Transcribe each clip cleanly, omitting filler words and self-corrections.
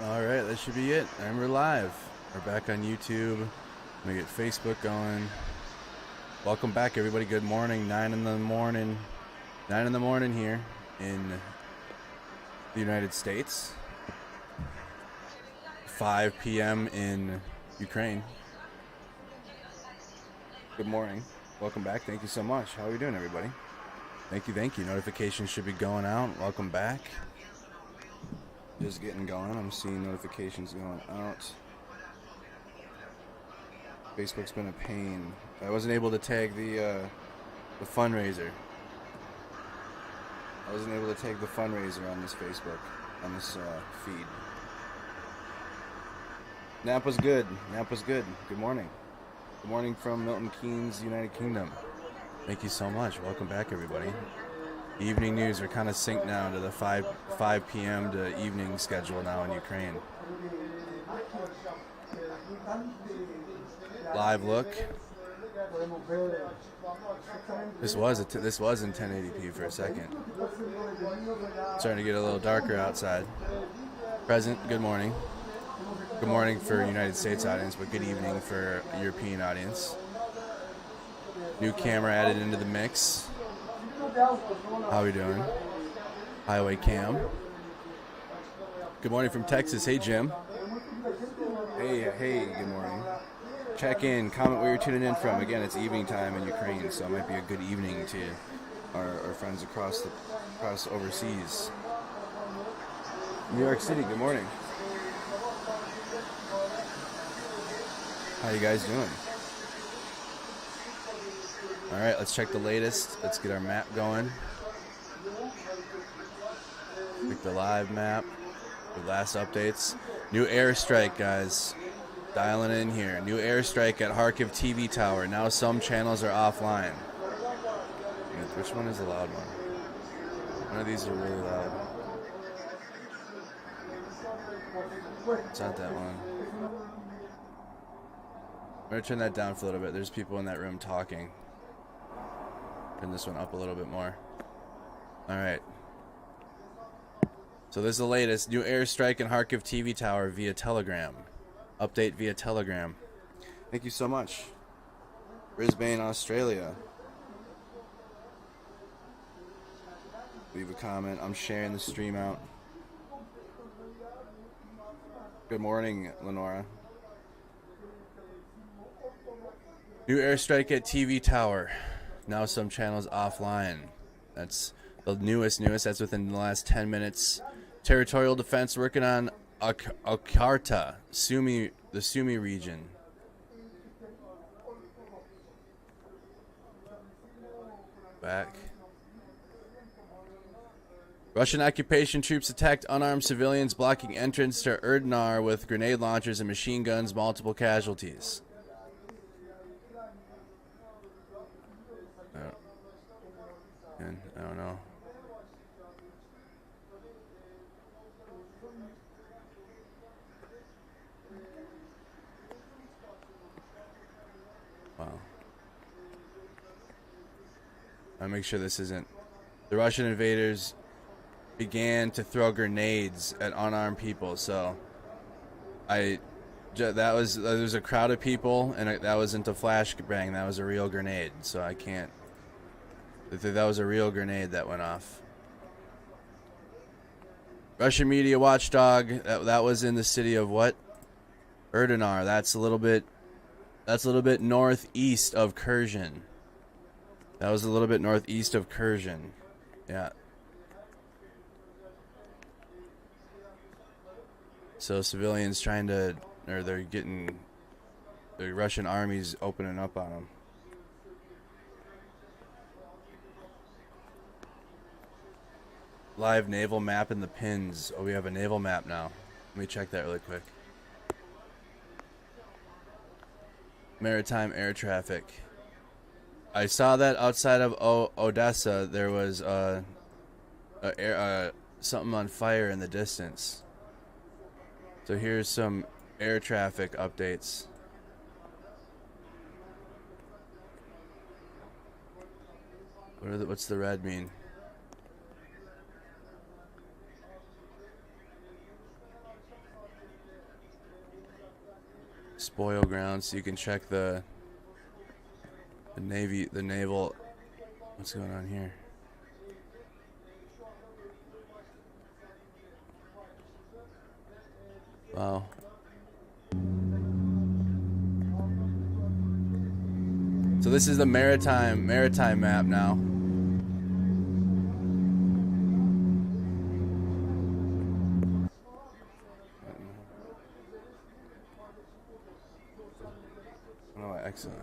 Alright, that should be it. And we're live. We're back on YouTube. I'm gonna get Facebook going. Welcome back, everybody. Good morning. 9 in the morning. 9 in the morning here in the United States. 5 p.m. in Ukraine. Good morning. Welcome back. Thank you so much. How are you doing, everybody? Thank you, thank you. Notifications should be going out. Welcome back. Just getting going. I'm seeing notifications going out. Facebook's been a pain. I wasn't able to tag the fundraiser. I wasn't able to tag the fundraiser on this Facebook, on this feed. Nap was good. Nap was good. Good morning. Good morning from Milton Keynes, United Kingdom. Thank you so much. Welcome back, everybody. Evening news are kind of synced now to the 5 p.m. to evening schedule now in Ukraine. Live look. This was in 1080p for a second. Starting to get a little darker outside. Present. Good morning. Good morning for United States audience, but good evening for European audience. New camera added into the mix. How are we doing? Highway Cam. Good morning from Texas. Hey, Jim. Hey, good morning. Check in, comment where you're tuning in from. Again, it's evening time in Ukraine, so it might be a good evening to our friends across overseas. New York City, good morning. How you guys doing? All right, let's check the latest. Let's get our map going. Pick the live map. The last updates. New airstrike, guys. Dialing in here. New airstrike at Kharkiv TV tower. Now some channels are offline. Which one is the loud one? One of these are really loud. It's not that one. I'm going to turn that down for a little bit. There's people in that room talking. Turn this one up a little bit more. Alright. So this is the latest. New airstrike in Kharkiv TV tower via Telegram. Update via Telegram. Thank you so much. Brisbane, Australia. Leave a comment. I'm sharing the stream out. Good morning, Lenora. New airstrike at TV tower. Now some channels offline. That's the newest. That's within the last 10 minutes. Territorial defense working on Akarta, the Sumy region. Back. Russian occupation troops attacked unarmed civilians, blocking entrance to Erdnar with grenade launchers and machine guns, multiple casualties. I don't know. Wow. I'll make sure this isn't. The Russian invaders began to throw grenades at unarmed people. So, there was a crowd of people, and that wasn't a flashbang. That was a real grenade. So I can't. That was a real grenade that went off. Russian media watchdog. That was in the city of what? Erdnar. That's a little bit northeast of Kherson. That was a little bit northeast of Kherson. Yeah. So civilians the Russian army's opening up on them. Live naval map in the pins. Oh, we have a naval map now. Let me check that really quick. Maritime air traffic. I saw that outside of Odessa there was something on fire in the distance. So here's some air traffic updates. What's the red mean? spoil ground, so you can check the naval. What's going on here? Wow. So this is the maritime map now. Oh, excellent.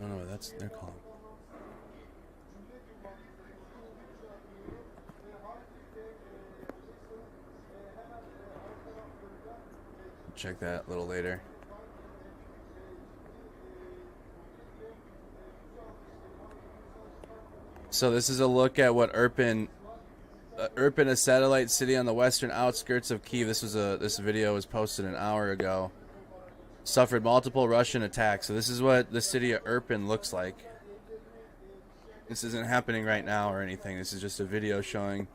Oh no, that's they're calling. Check that a little later. So this is a look at what Irpin, a satellite city on the western outskirts of Kyiv. This video was posted an hour ago. Suffered multiple Russian attacks. So this is what the city of Irpin looks like. This isn't happening right now or anything. This is just a video showing.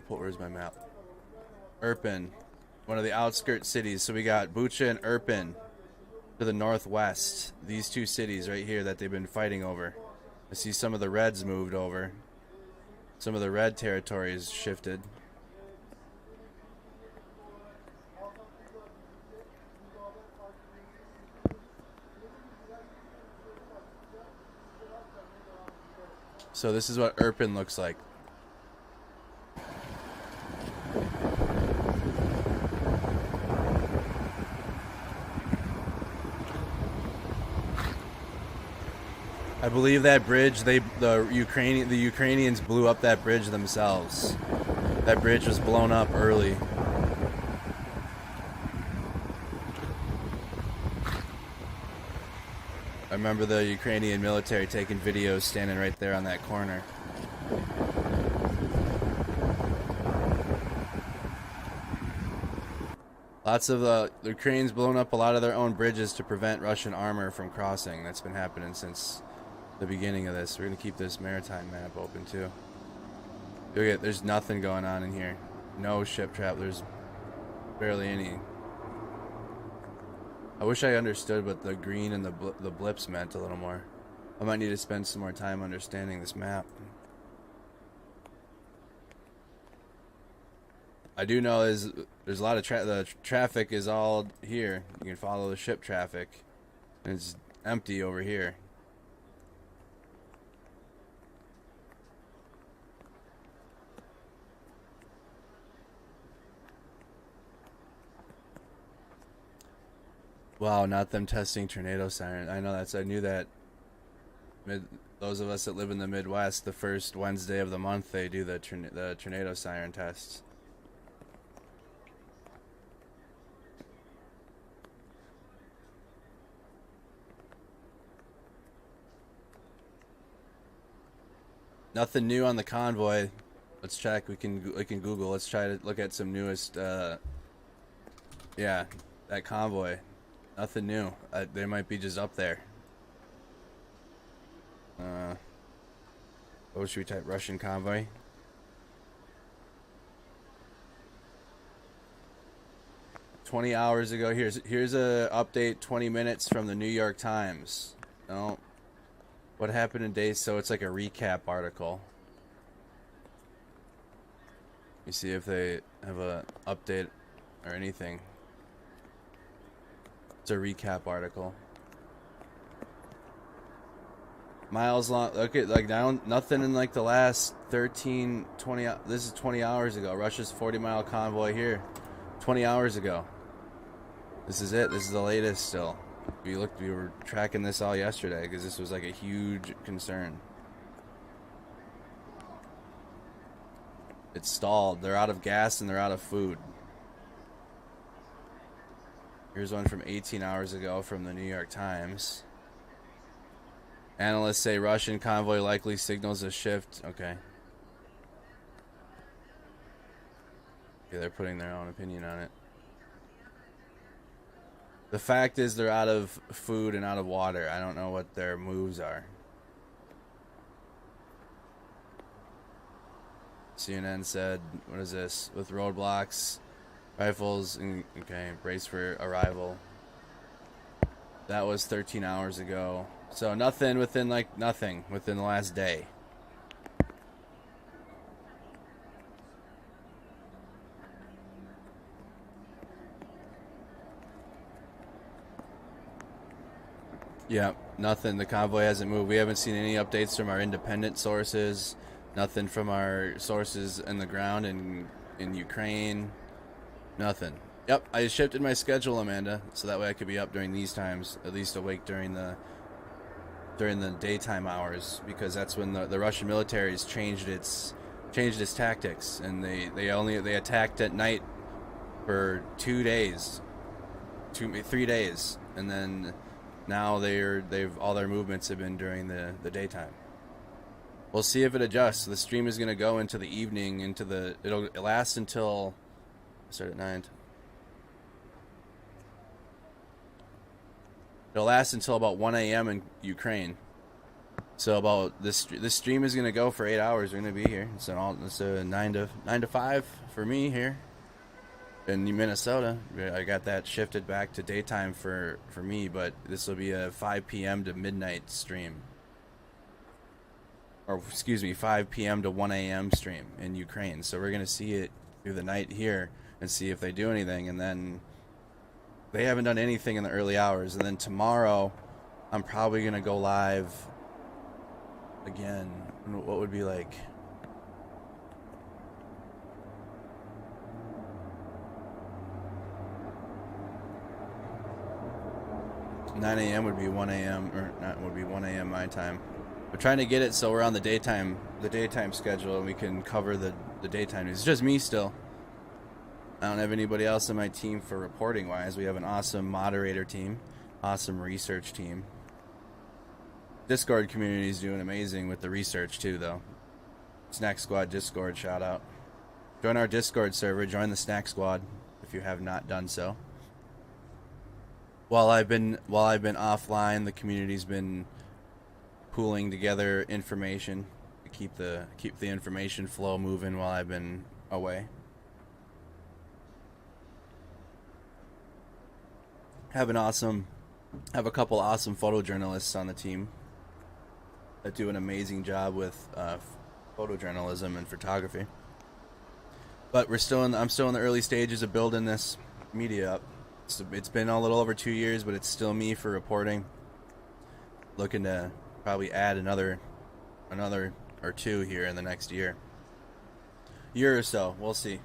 Where's my map? Irpin, one of the outskirt cities. So we got Bucha and Irpin to the northwest. These two cities right here that they've been fighting over. I see some of the Reds moved over. Some of the red territories shifted. So this is what Irpin looks like. I believe that bridge, the Ukrainians blew up that bridge themselves. That bridge was blown up early. I remember the Ukrainian military taking videos standing right there on that corner. Lots of the Ukrainians blown up a lot of their own bridges to prevent Russian armor from crossing. That's been happening since the beginning of this. We're going to keep this maritime map open too. There's nothing going on in here. No ship trap. There's barely any. I wish I understood what the green and the blips meant a little more. I might need to spend some more time understanding this map. I do know there's a lot of the traffic is all here. You can follow the ship traffic. And it's empty over here. Wow, not them testing tornado siren. I know I knew that. Those of us that live in the Midwest, the first Wednesday of the month, they do the tornado siren tests. Nothing new on the Convoy. Let's check. We can Google. Let's try to look at some newest. Yeah, that Convoy. Nothing new. They might be just up there. What should we type? Russian Convoy. "20 hours ago." Here's a update. 20 minutes from the New York Times. No. What happened in days? So it's like a recap article. You see if they have a update or anything. It's a recap article. Miles long. Okay, like nothing in like the last 13, 20. This is 20 hours ago. Russia's 40-mile convoy here. 20 hours ago. This is it. This is the latest still. We were tracking this all yesterday because this was like a huge concern. It's stalled. They're out of gas and they're out of food. Here's one from 18 hours ago from the New York Times. Analysts say Russian convoy likely signals a shift. Okay. Yeah, they're putting their own opinion on it. The fact is they're out of food and out of water. I don't know what their moves are. CNN said, what is this? With roadblocks, Rifles, okay, brace for arrival. That was 13 hours ago. So nothing within the last day. Yeah, nothing. The convoy hasn't moved. We haven't seen any updates from our independent sources. Nothing from our sources in the ground in Ukraine. Nothing. Yep, I shifted my schedule, Amanda, so that way I could be up during these times, at least awake during the daytime hours, because that's when the Russian military has changed its tactics, and they attacked at night for 3 days, and then now they've all their movements have been during the daytime. We'll see if it adjusts. The stream is going to go into the evening, it'll last until start at 9. It'll last until about 1 a.m. in Ukraine. So about this stream is going to go for 8 hours. We're going to be here. It's a 9 to 5 for me here in Minnesota. I got that shifted back to daytime for me, but this will be a 5 p.m. to midnight stream. Or excuse me, 5 p.m. to 1 a.m. stream in Ukraine. So we're going to see it through the night here and see if they do anything, and then they haven't done anything in the early hours, and then tomorrow I'm probably going to go live again. What would be like 9 a.m. would be 1 a.m. or not, would be 1 a.m. my time. We're trying to get it so we're on the daytime schedule, and we can cover the daytime news. It's just me still. I don't have anybody else on my team for reporting wise. We have an awesome moderator team, awesome research team. Discord community is doing amazing with the research too, though. Snack Squad Discord, shout out. Join our Discord server. Join the Snack Squad if you have not done so. While I've been offline, the community's been pooling together information to keep the information flow moving while I've been away. Have a couple awesome photojournalists on the team that do an amazing job with photojournalism and photography. But I'm still in the early stages of building this media up. It's been a little over 2 years, but it's still me for reporting. Looking to probably add another or two here in the next year or so. We'll see.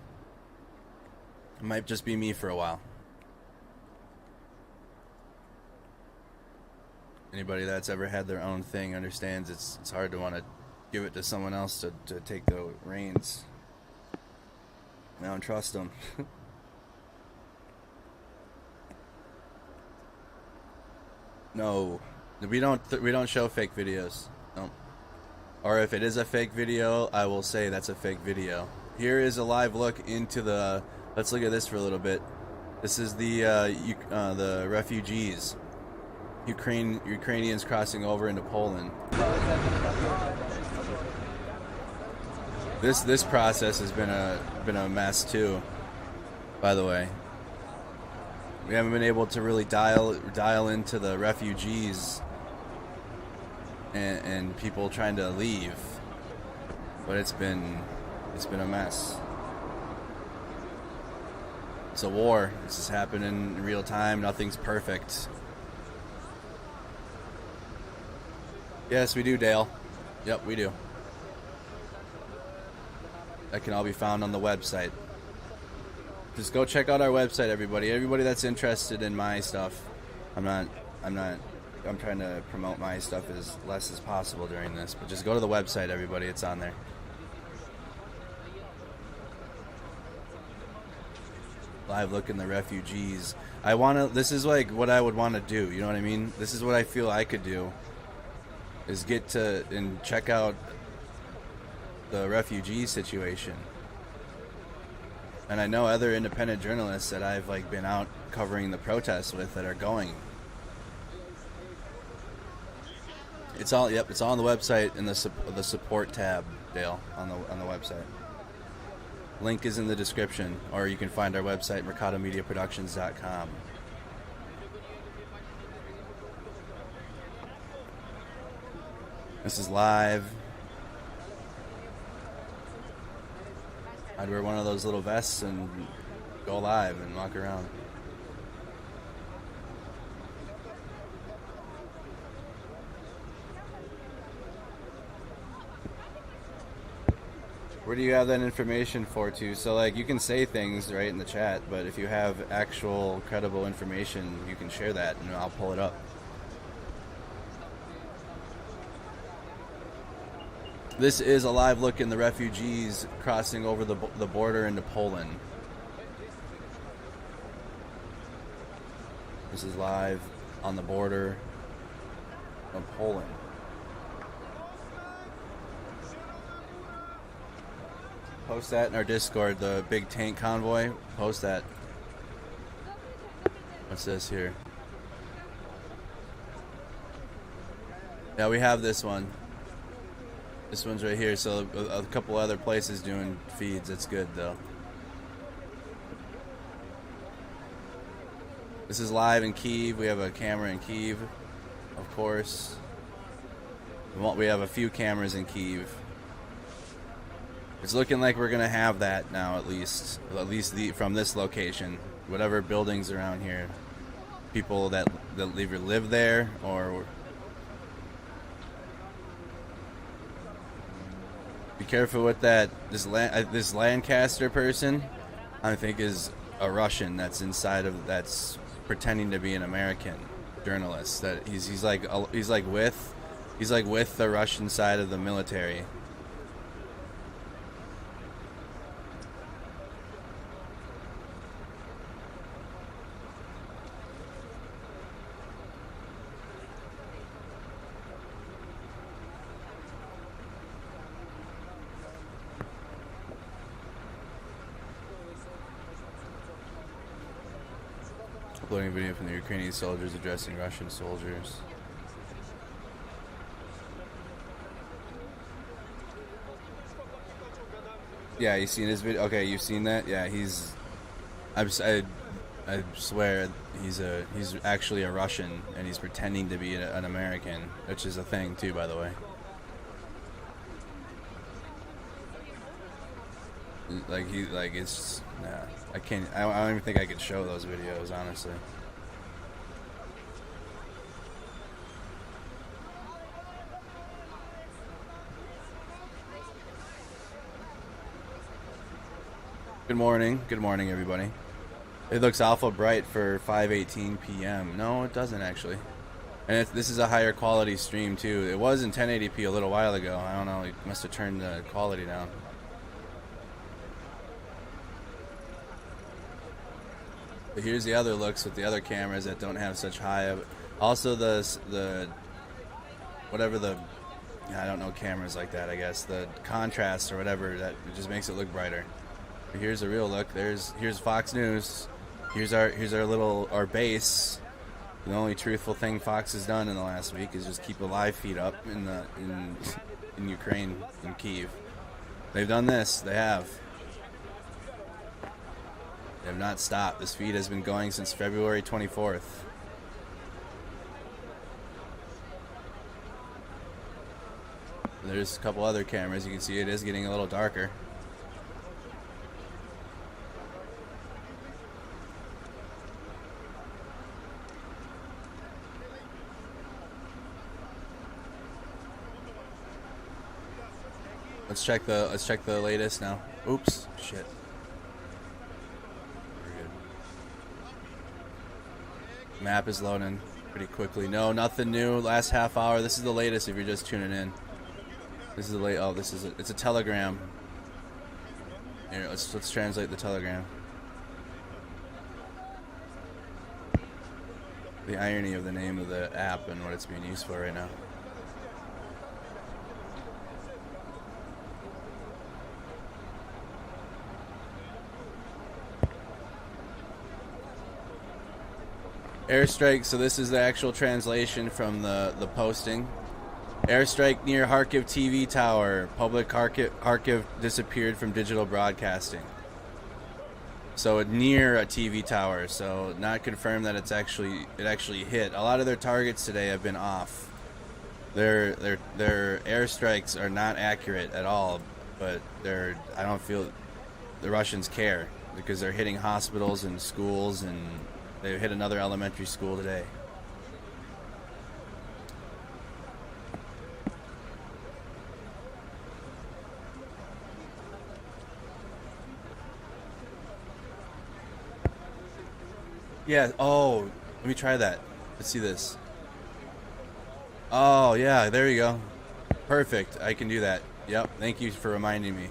It might just be me for a while. Anybody that's ever had their own thing understands it's hard to want to give it to someone else to take the reins. I don't trust them. No, we don't show fake videos. No. Or if it is a fake video, I will say that's a fake video. Here is a live look into the. Let's look at this for a little bit. This is the refugees. Ukrainians crossing over into Poland. This process has been a mess too. By the way, we haven't been able to really dial into the refugees and people trying to leave, but it's been a mess. It's a war. This is happening in real time. Nothing's perfect. Yes, we do, Dale. Yep, we do. That can all be found on the website. Just go check out our website, everybody. Everybody that's interested in my stuff. I'm trying to promote my stuff as less as possible during this, but just go to the website, everybody. It's on there. Live look in the refugees. This is like what I would want to do. You know what I mean? This is what I feel I could do. Is get to and check out the refugee situation. And I know other independent journalists that I've been out covering the protests with that are going. It's all on the website in the support tab, Dale, on the website. Link is in the description, or you can find our website, mercadomediaproductions.com. This is live. I'd wear one of those little vests and go live and walk around. Where do you have that information for too? So like you can say things right in the chat, but if you have actual credible information, you can share that and I'll pull it up. This is a live look in the refugees crossing over the border into Poland. This is live on the border of Poland. Post that in our Discord, the big tank convoy. Post that. What's this here? Yeah, we have this one. This one's right here, so a couple other places doing feeds. It's good, though. This is live in Kyiv. We have a camera in Kyiv, of course. We have a few cameras in Kyiv. It's looking like we're going to have that now, at least from this location. Whatever buildings around here. People that either live there or... Be careful with that. This Lancaster person, I think, is a Russian that's pretending to be an American journalist. That he's like with the Russian side of the military. Uploading video from the Ukrainian soldiers addressing Russian soldiers. Yeah, you seen his video? Okay, you've seen that? Yeah, I swear he's actually a Russian and he's pretending to be an American, which is a thing too, by the way. It's nah. I don't even think I could show those videos, honestly. Good morning, everybody. It looks awful bright for 5:18 p.m. No, it doesn't actually. And this is a higher quality stream too. It was in 1080p a little while ago. I don't know. It must have turned the quality down. But here's the other looks with the other cameras that don't have such high. Also I don't know cameras like that. I guess the contrast or whatever that it just makes it look brighter. But here's a real look. Here's Fox News. Here's our base. The only truthful thing Fox has done in the last week is just keep a live feed up in Ukraine, in Kyiv. They've done this. They have. They have not stopped. This feed has been going since February 24th. There's a couple other cameras. You can see it is getting a little darker. Let's check the latest now. Oops, shit. Map is loading pretty quickly. No, nothing new. Last half hour. This is the latest if you're just tuning in. This is the late. Oh, it's a telegram. Here, let's translate the telegram. The irony of the name of the app and what it's being used for right now. Airstrike, so this is the actual translation from the posting. Airstrike near Kharkiv TV tower. Public Kharkiv disappeared from digital broadcasting. So near a TV tower. So not confirmed that it actually hit. A lot of their targets today have been off. Their airstrikes are not accurate at all. But I don't feel the Russians care because they're hitting hospitals and schools, and they hit another elementary school today. Yeah, oh, let me try that. Let's see this. Oh, yeah, there you go. Perfect, I can do that. Yep, thank you for reminding me.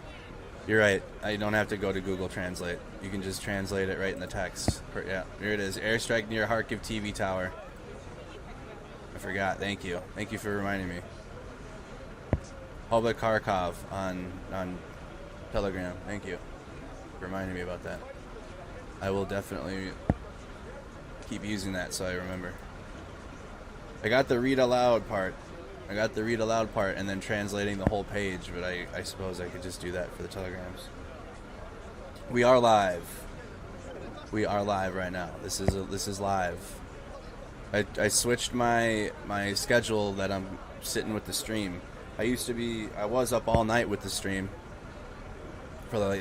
You're right, I don't have to go to Google Translate. You can just translate it right in the text. Yeah, here it is. Airstrike near Kharkiv TV tower. I forgot, thank you. Thank you for reminding me. Public Kharkov on Telegram. Thank you for reminding me about that. I will definitely keep using that so I remember. I got the read aloud part. And then translating the whole page, but I suppose I could just do that for the telegrams. We are live. We are live right now. This is live. I switched my schedule that I'm sitting with the stream. I was up all night with the stream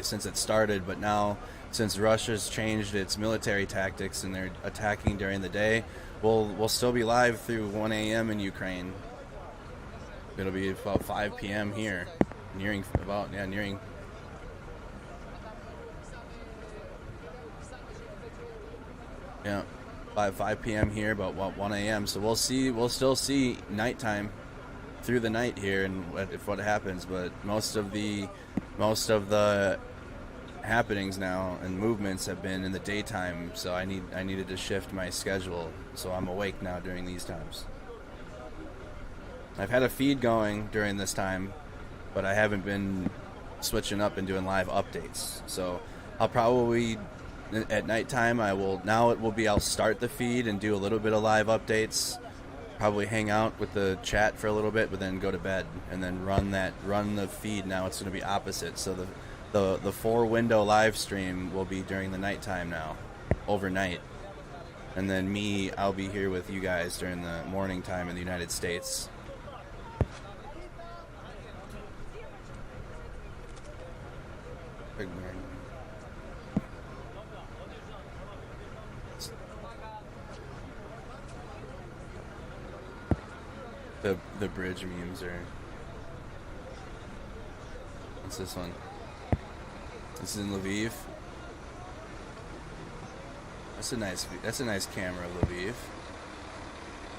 since it started, but now since Russia's changed its military tactics and they're attacking during the day, we'll still be live through 1 a.m. in Ukraine. It'll be about 5 p.m. here, nearing. Yeah, 5 p.m. here, about 1 a.m. So we'll still see nighttime through the night here, and if what happens. But most of the happenings now and movements have been in the daytime, so I needed to shift my schedule, so I'm awake now during these times. I've had a feed going during this time, but I haven't been switching up and doing live updates. So I'll probably at nighttime I'll start the feed and do a little bit of live updates, probably hang out with the chat for a little bit, but then go to bed and then run the feed. Now it's going to be opposite. So the 4-window live stream will be during the nighttime now, overnight. And then I'll be here with you guys during the morning time in the United States. The bridge memes are. What's this one? This is in Lviv. That's a nice camera of Lviv.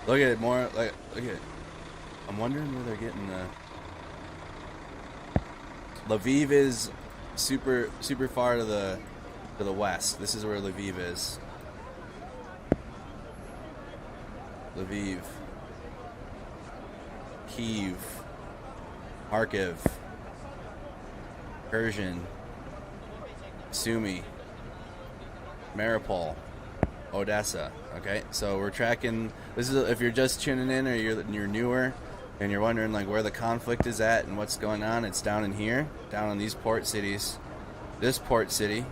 Look at it more. Look at it. I'm wondering where they're getting the. Lviv is super far to the west. This is where Lviv is. Lviv. Kyiv, Kharkiv, Persian, Sumy, Mariupol, Odessa. Okay, so we're tracking. This is if you're just tuning in or you're newer and you're wondering like where the conflict is at and what's going on. It's down in here, down in these port cities. This port city,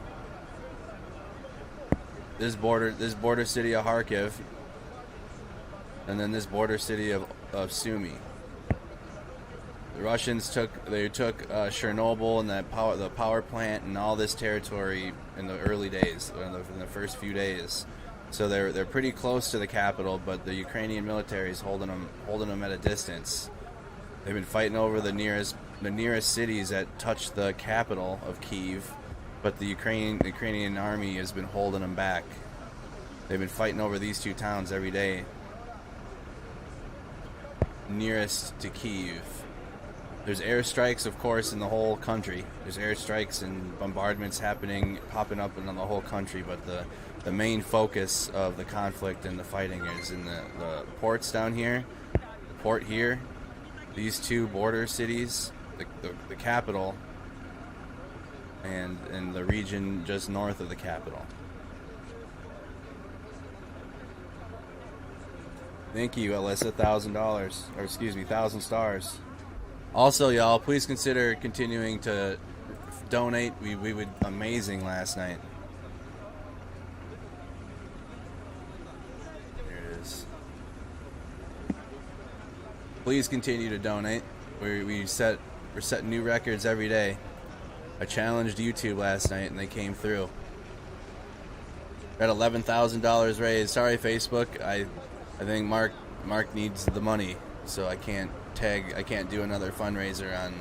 this border city of Kharkiv, and then this border city of Sumy. The Russians took Chernobyl and the power plant and all this territory in the early days, in the first few days. So they're pretty close to the capital, but the Ukrainian military is holding them at a distance. They've been fighting over the nearest cities that touch the capital of Kyiv, but the Ukrainian army has been holding them back. They've been fighting over these two towns every day, nearest to Kyiv. There's airstrikes, of course, in the whole country. There's airstrikes and bombardments popping up in the whole country, but the main focus of the conflict and the fighting is in the ports down here, the port here, these two border cities, the capital, and the region just north of the capital. Thank you, Alyssa. $1,000, or excuse me, 1,000 stars. Also, y'all, please consider continuing to donate. We were amazing last night. There it is. Please continue to donate. We're setting new records every day. I challenged YouTube last night and they came through. Got $11,000 raised. Sorry, Facebook. I think Mark needs the money, so I can't do another fundraiser on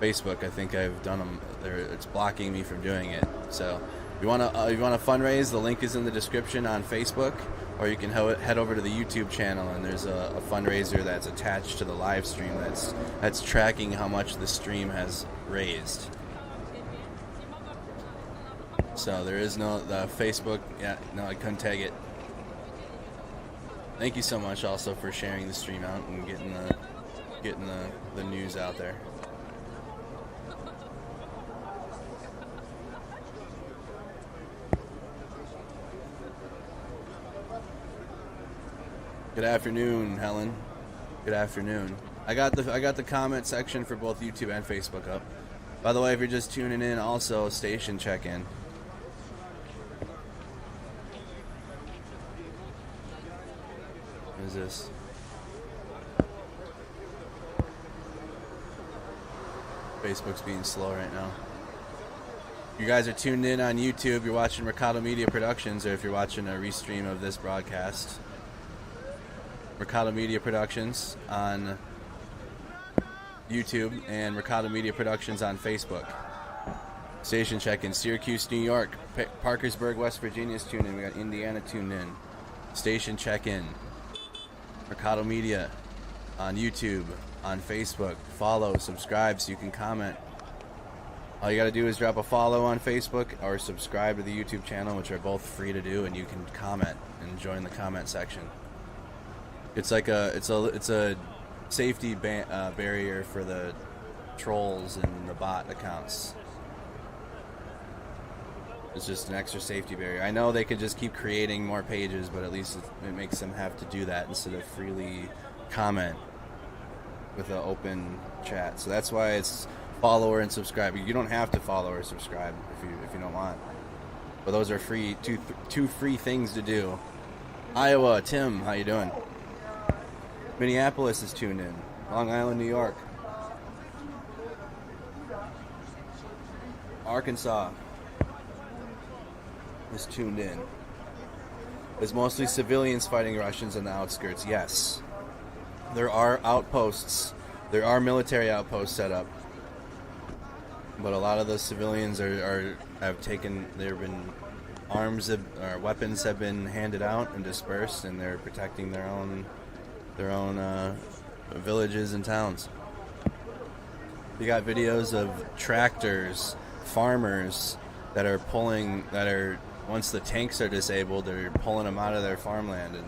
Facebook. I think I've done them. It's blocking me from doing it. So if you want to fundraise, the link is in the description on Facebook, or you can head over to the YouTube channel, and there's a fundraiser that's attached to the live stream that's tracking how much the stream has raised. So there is no the Facebook. Yeah, no, I couldn't tag it. Thank you so much also for sharing the stream out and getting the news out there. Good afternoon, Helen. Good afternoon. I got the comment section for both YouTube and Facebook up. By the way, if you're just tuning in, also station check-in. What is this? Facebook's being slow right now. You guys are tuned in on YouTube. You're watching Mercado Media Productions, or if you're watching a restream of this broadcast, Mercado Media Productions on YouTube and Mercado Media Productions on Facebook. Station check-in. Syracuse, New York. Parkersburg, West Virginia's tuned in. We got Indiana tuned in. Station check-in. Mercado Media on YouTube, on Facebook. Follow, subscribe so you can comment. All you got to do is drop a follow on Facebook or subscribe to the YouTube channel, which are both free to do, and you can comment and join the comment section. It's like it's a safety barrier for the trolls and the bot accounts. It's just an extra safety barrier. I know they could just keep creating more pages, but at least it makes them have to do that instead of freely comment with an open chat. So that's why it's follow and subscribe. You don't have to follow or subscribe if you don't want. But those are free, two free things to do. Iowa, Tim, how you doing? Minneapolis is tuned in. Long Island, New York. Arkansas is tuned in. It's mostly civilians fighting Russians in the outskirts. Yes, there are outposts. There are military outposts set up, but a lot of the civilians have taken. There have been weapons have been handed out and dispersed, and they're protecting their own villages and towns. You got videos of tractors, farmers that are once the tanks are disabled, they're pulling them out of their farmland, and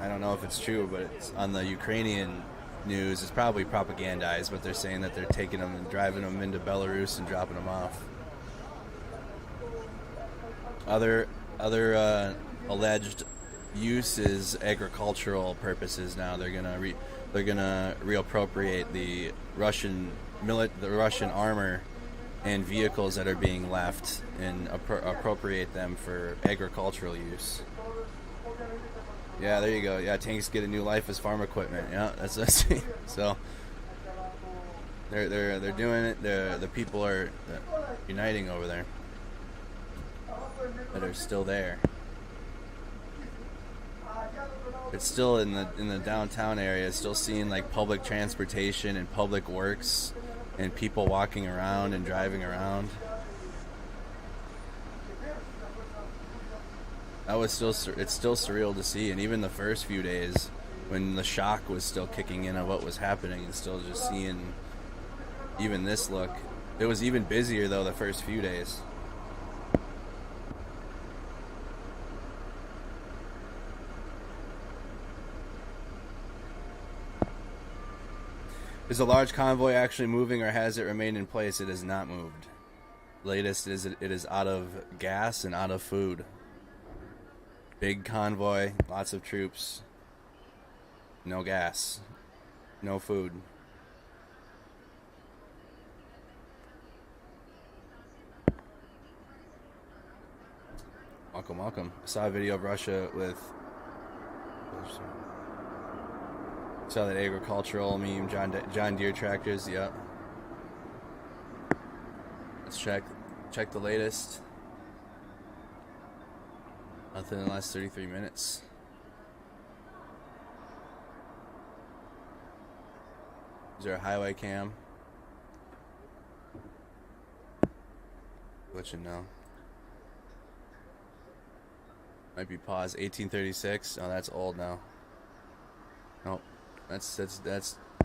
I don't know if it's true, but it's on the Ukrainian news. It's probably propagandized, but they're saying that they're taking them and driving them into Belarus and dropping them off. Other alleged use is agricultural purposes. Now they're gonna reappropriate the Russian armor and vehicles that are being left and appropriate them for agricultural use. Yeah, there you go. Yeah, tanks get a new life as farm equipment. Yeah, that's so they're doing it. The people are uniting over there that are still there. It's still in the downtown area. It's still seeing like public transportation and public works and people walking around and driving around. It's still surreal to see, and even the first few days when the shock was still kicking in of what was happening, and still just seeing even this look. It was even busier though the first few days. Is the large convoy actually moving, or has it remained in place? It has not moved. Latest is it is out of gas and out of food. Big convoy, lots of troops, no gas, no food. Welcome, welcome. I saw a video of Russia with... Saw that agricultural meme, John Deere tractors, yep. Let's check the latest. Nothing in the last 33 minutes. Is there a highway cam? Glitching now. Might be paused. 1836. Oh, that's old now. Nope. That's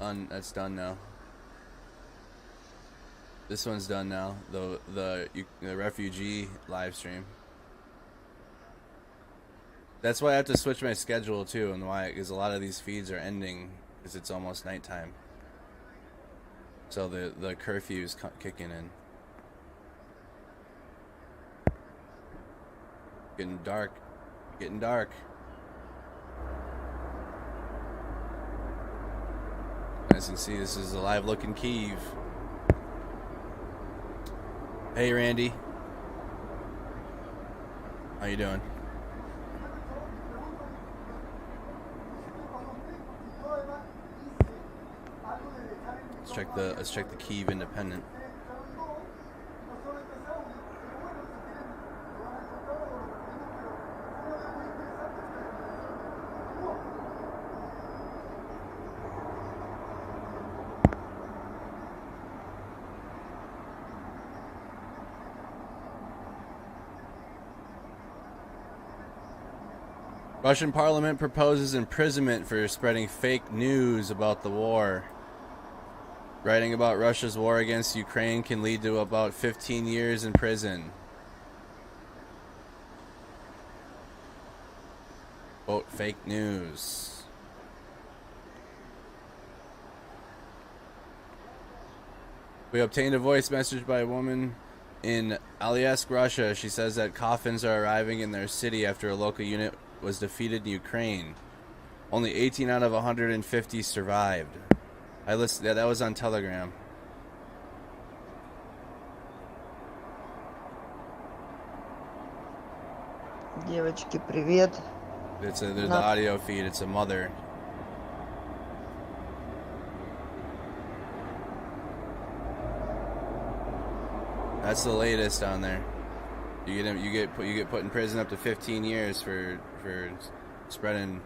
done now. This one's done now. The refugee live stream. That's why I have to switch my schedule too, and why, because a lot of these feeds are ending because it's almost nighttime. So the curfew's kicking in. Getting dark. Getting dark. As you can see, this is a live look in Kyiv. Hey Randy. How you doing? Let's check the Kyiv Independent. Russian parliament proposes imprisonment for spreading fake news about the war. Writing about Russia's war against Ukraine can lead to about 15 years in prison. Quote, fake news. We obtained a voice message by a woman in Aliesk, Russia. She says that coffins are arriving in their city after a local unit was defeated in Ukraine. Only 18 out of 150 survived. I listened. Yeah, that was on Telegram. Девочки, привет. There's the audio feed. It's a mother. That's the latest on there. You get put in prison up to 15 years for spreading,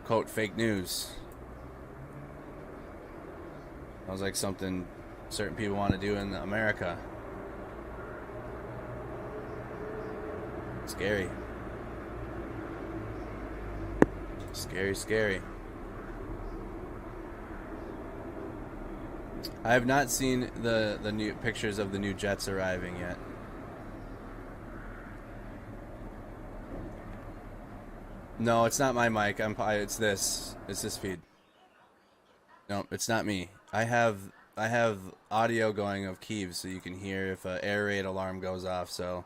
quote, fake news. Sounds like something certain people want to do in America. Scary. Scary, scary. I have not seen the new pictures of the new jets arriving yet. No, it's not my mic. It's this feed. No, it's not me. I have audio going of Kyiv, so you can hear if an air raid alarm goes off. So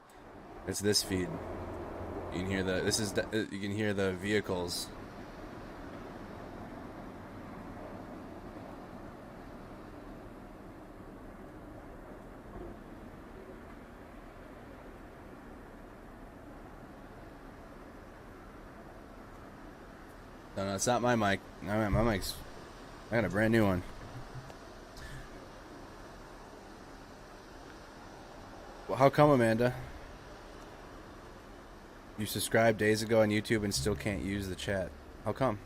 it's this feed. You can hear you can hear the vehicles. No, it's not my mic. My mic's... I got a brand new one. Well, how come, Amanda? You subscribed days ago on YouTube and still can't use the chat. How come?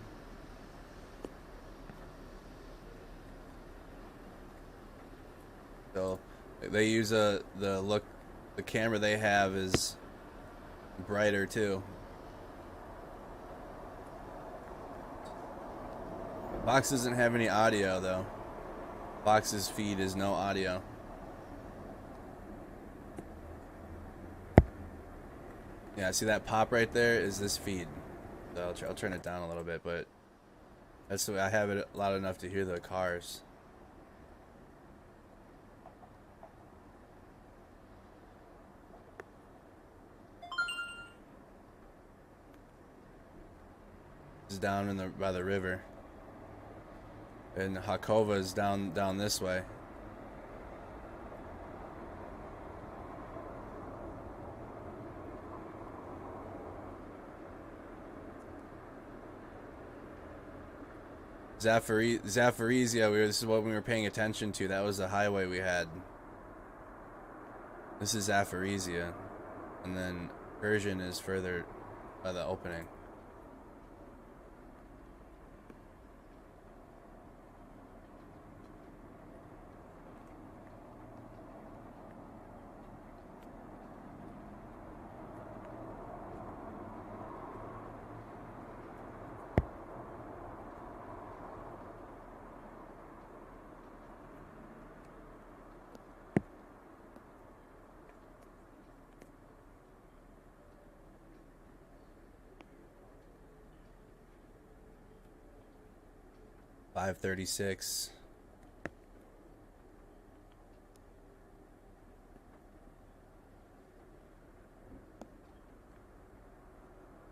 So they use the camera they have is brighter too. Vox doesn't have any audio though. Vox's feed is no audio. Yeah, see that pop right there is this feed. So I'll turn it down a little bit, but that's the way I have it loud enough to hear the cars. is down in by the river, and Hakova is down this way. Zaporizhia, this is what we were paying attention to. That was the highway we had. This is Zaporizhia, and then Persian is further by the opening. .536.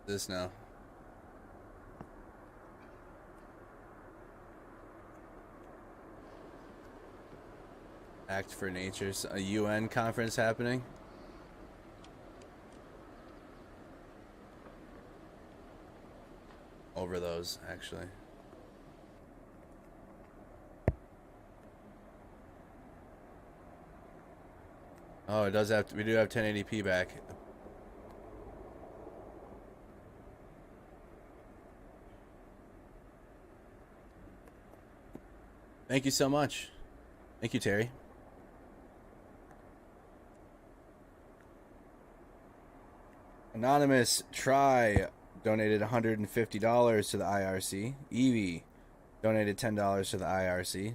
This now. Act for Nature. A UN conference happening. Over those, actually. Oh, it does have to, we do have 1080p back. Thank you so much. Thank you, Terry. Anonymous Try donated $150 to the IRC. Evie donated $10 to the IRC.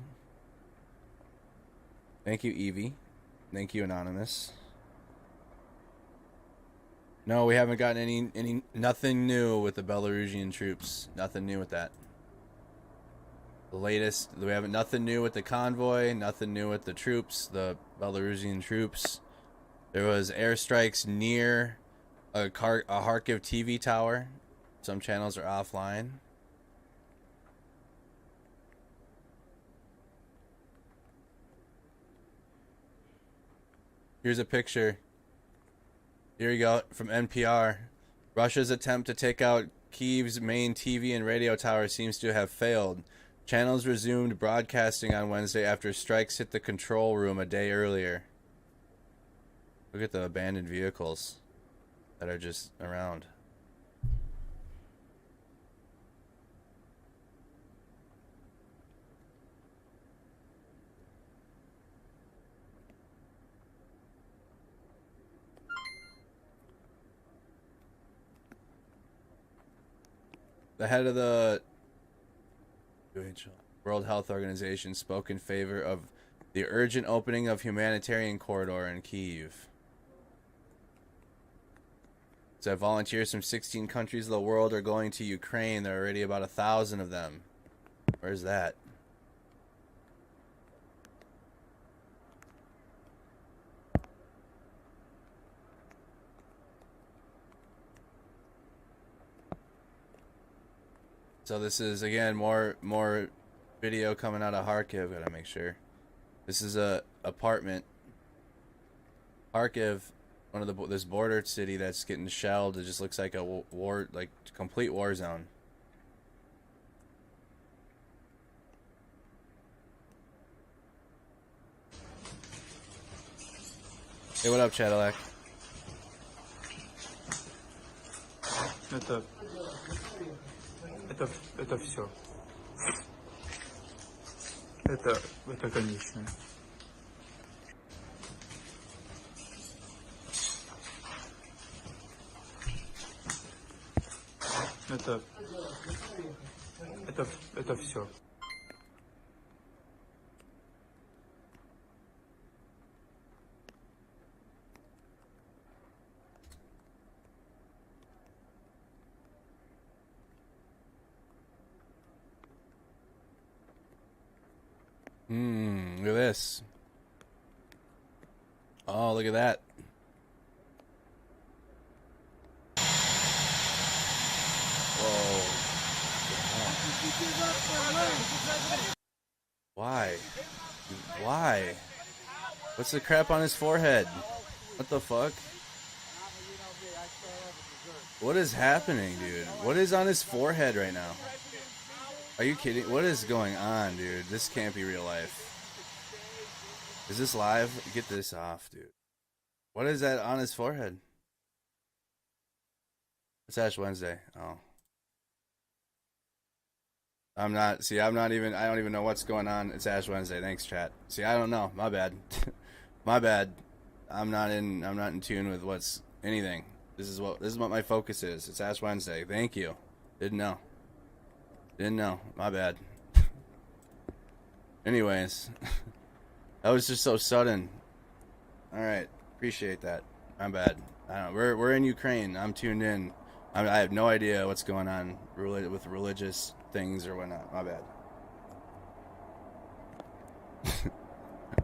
Thank you, Evie. Thank you, Anonymous. No, we haven't gotten any nothing new with the Belarusian troops. Nothing new with that. The latest, we have nothing new with the convoy, nothing new with the troops, the Belarusian troops. There was airstrikes near a Kharkiv TV tower. Some channels are offline. Here's a picture. Here you go, from NPR. Russia's attempt to take out Kyiv's main TV and radio tower seems to have failed. Channels resumed broadcasting on Wednesday after strikes hit the control room a day earlier. Look at the abandoned vehicles that are just around. The head of the World Health Organization spoke in favor of the urgent opening of humanitarian corridor in Kyiv. So volunteers from 16 countries of the world are going to Ukraine. There are already about 1,000 of them. Where's that? So this is, again, more video coming out of Kharkiv. Gotta make sure. This is a apartment. Kharkiv, one of this border city that's getting shelled. It just looks like a war, like complete war zone. Hey, what up, Cadillac? Это все. Это конечное. Это все. Look at this. Oh, look at that. Whoa. Why? Why? What's the crap on his forehead? What the fuck? What is happening, dude? What is on his forehead right now? Are you kidding? What is going on, dude? This can't be real life. Is this live? Get this off, dude. What is that on his forehead? It's Ash Wednesday. Oh. I'm not even, I don't even know what's going on. It's Ash Wednesday. Thanks, chat. See, I don't know. My bad. My bad. I'm not in tune with what's anything. This is what my focus is. It's Ash Wednesday. Thank you. Didn't know. My bad. Anyways. That was just so sudden. Alright. Appreciate that. I'm bad. I don't know. We're in Ukraine. I'm tuned in. I have no idea what's going on with religious things or whatnot. My bad.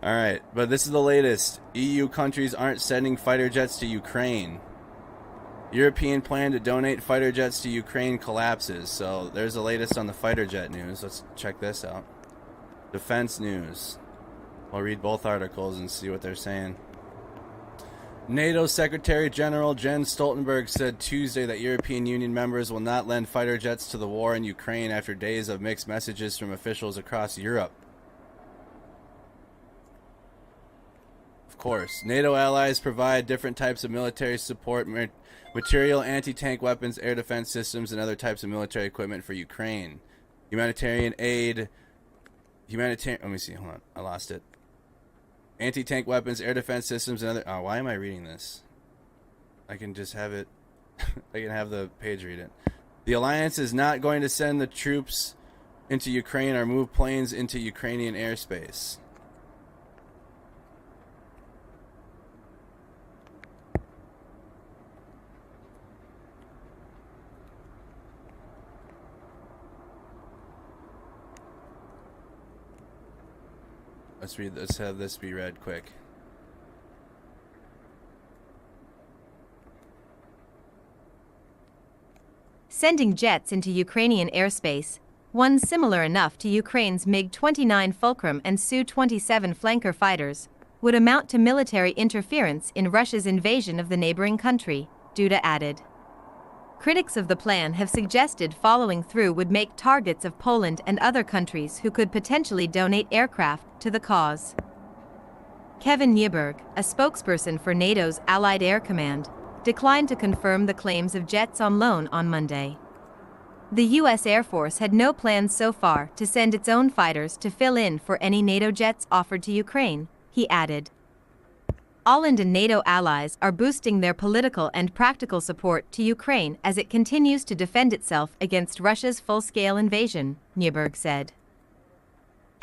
Alright, but this is the latest. EU countries aren't sending fighter jets to Ukraine. European plan to donate fighter jets to Ukraine collapses. So there's the latest on the fighter jet news. Let's check this out. Defense news. I'll read both articles and see what they're saying. NATO Secretary General Jens Stoltenberg said Tuesday that European Union members will not lend fighter jets to the war in Ukraine after days of mixed messages from officials across Europe. Of course, NATO allies provide different types of military support, material, anti-tank weapons, air defense systems, and other types of military equipment for Ukraine. Humanitarian aid... Let me see, hold on, I lost it. Anti-tank weapons, air defense systems, and other... Oh, why am I reading this? I can just have it... I can have the page read it. The alliance is not going to send the troops into Ukraine or move planes into Ukrainian airspace. Let's have this be read quick. Sending jets into Ukrainian airspace, one similar enough to Ukraine's MiG-29 Fulcrum and Su-27 flanker fighters, would amount to military interference in Russia's invasion of the neighboring country, Duda added. Critics of the plan have suggested following through would make targets of Poland and other countries who could potentially donate aircraft to the cause. Kevin Nyberg, a spokesperson for NATO's Allied Air Command, declined to confirm the claims of jets on loan on Monday. The U.S. Air Force had no plans so far to send its own fighters to fill in for any NATO jets offered to Ukraine, he added. Poland and NATO allies are boosting their political and practical support to Ukraine as it continues to defend itself against Russia's full-scale invasion, Nyberg said.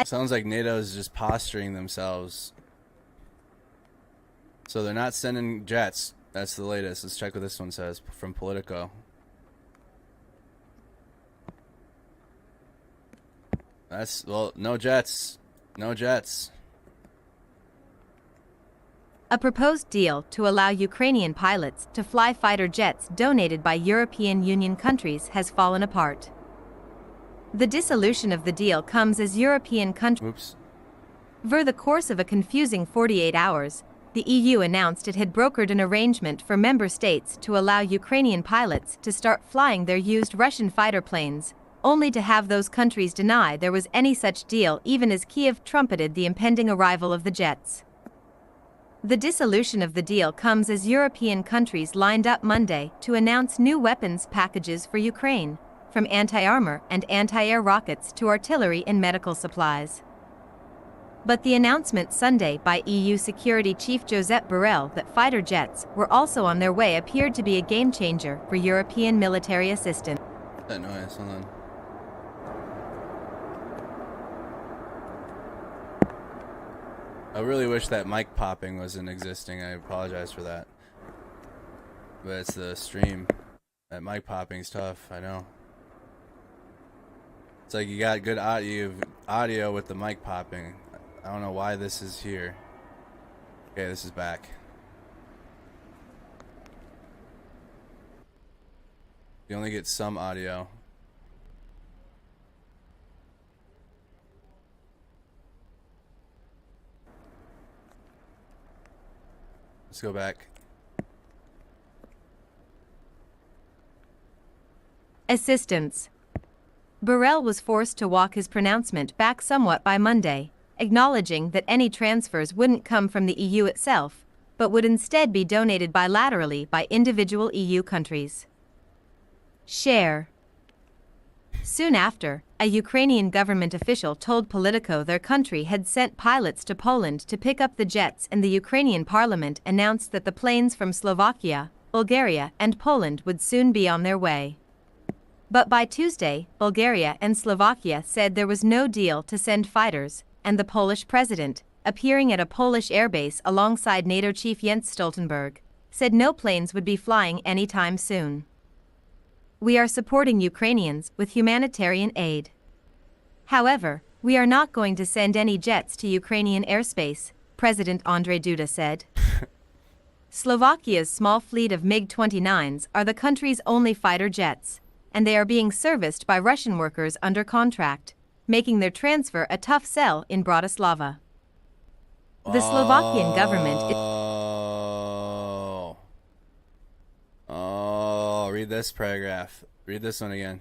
Sounds like NATO is just posturing themselves. So they're not sending jets. That's the latest. Let's check what this one says from Politico. Well, no jets. No jets. A proposed deal to allow Ukrainian pilots to fly fighter jets donated by European Union countries has fallen apart. The dissolution of the deal comes as European countries... Over the course of a confusing 48 hours, the EU announced it had brokered an arrangement for member states to allow Ukrainian pilots to start flying their used Russian fighter planes, only to have those countries deny there was any such deal even as Kyiv trumpeted the impending arrival of the jets. The dissolution of the deal comes as European countries lined up Monday to announce new weapons packages for Ukraine, from anti-armor and anti-air rockets to artillery and medical supplies. But the announcement Sunday by EU Security Chief Josep Borrell that fighter jets were also on their way appeared to be a game-changer for European military assistance. That noise, hold on. I really wish that mic popping wasn't existing. I apologize for that. But it's the stream. That mic popping's tough, I know. It's like you got good audio with the mic popping. I don't know why this is here. Okay, this is back. You only get some audio. Let's go back. Assistance. Borrell was forced to walk his pronouncement back somewhat by Monday, acknowledging that any transfers wouldn't come from the EU itself, but would instead be donated bilaterally by individual EU countries. Share. Soon after, a Ukrainian government official told Politico their country had sent pilots to Poland to pick up the jets, and the Ukrainian parliament announced that the planes from Slovakia, Bulgaria, and Poland would soon be on their way. But by Tuesday, Bulgaria and Slovakia said there was no deal to send fighters, and the Polish president, appearing at a Polish airbase alongside NATO chief Jens Stoltenberg, said no planes would be flying anytime soon. We are supporting Ukrainians with humanitarian aid. However, we are not going to send any jets to Ukrainian airspace, President Andrzej Duda said. Slovakia's small fleet of MiG-29s are the country's only fighter jets, and they are being serviced by Russian workers under contract, making their transfer a tough sell in Bratislava. The Slovakian government is... Read this paragraph. Read this one again.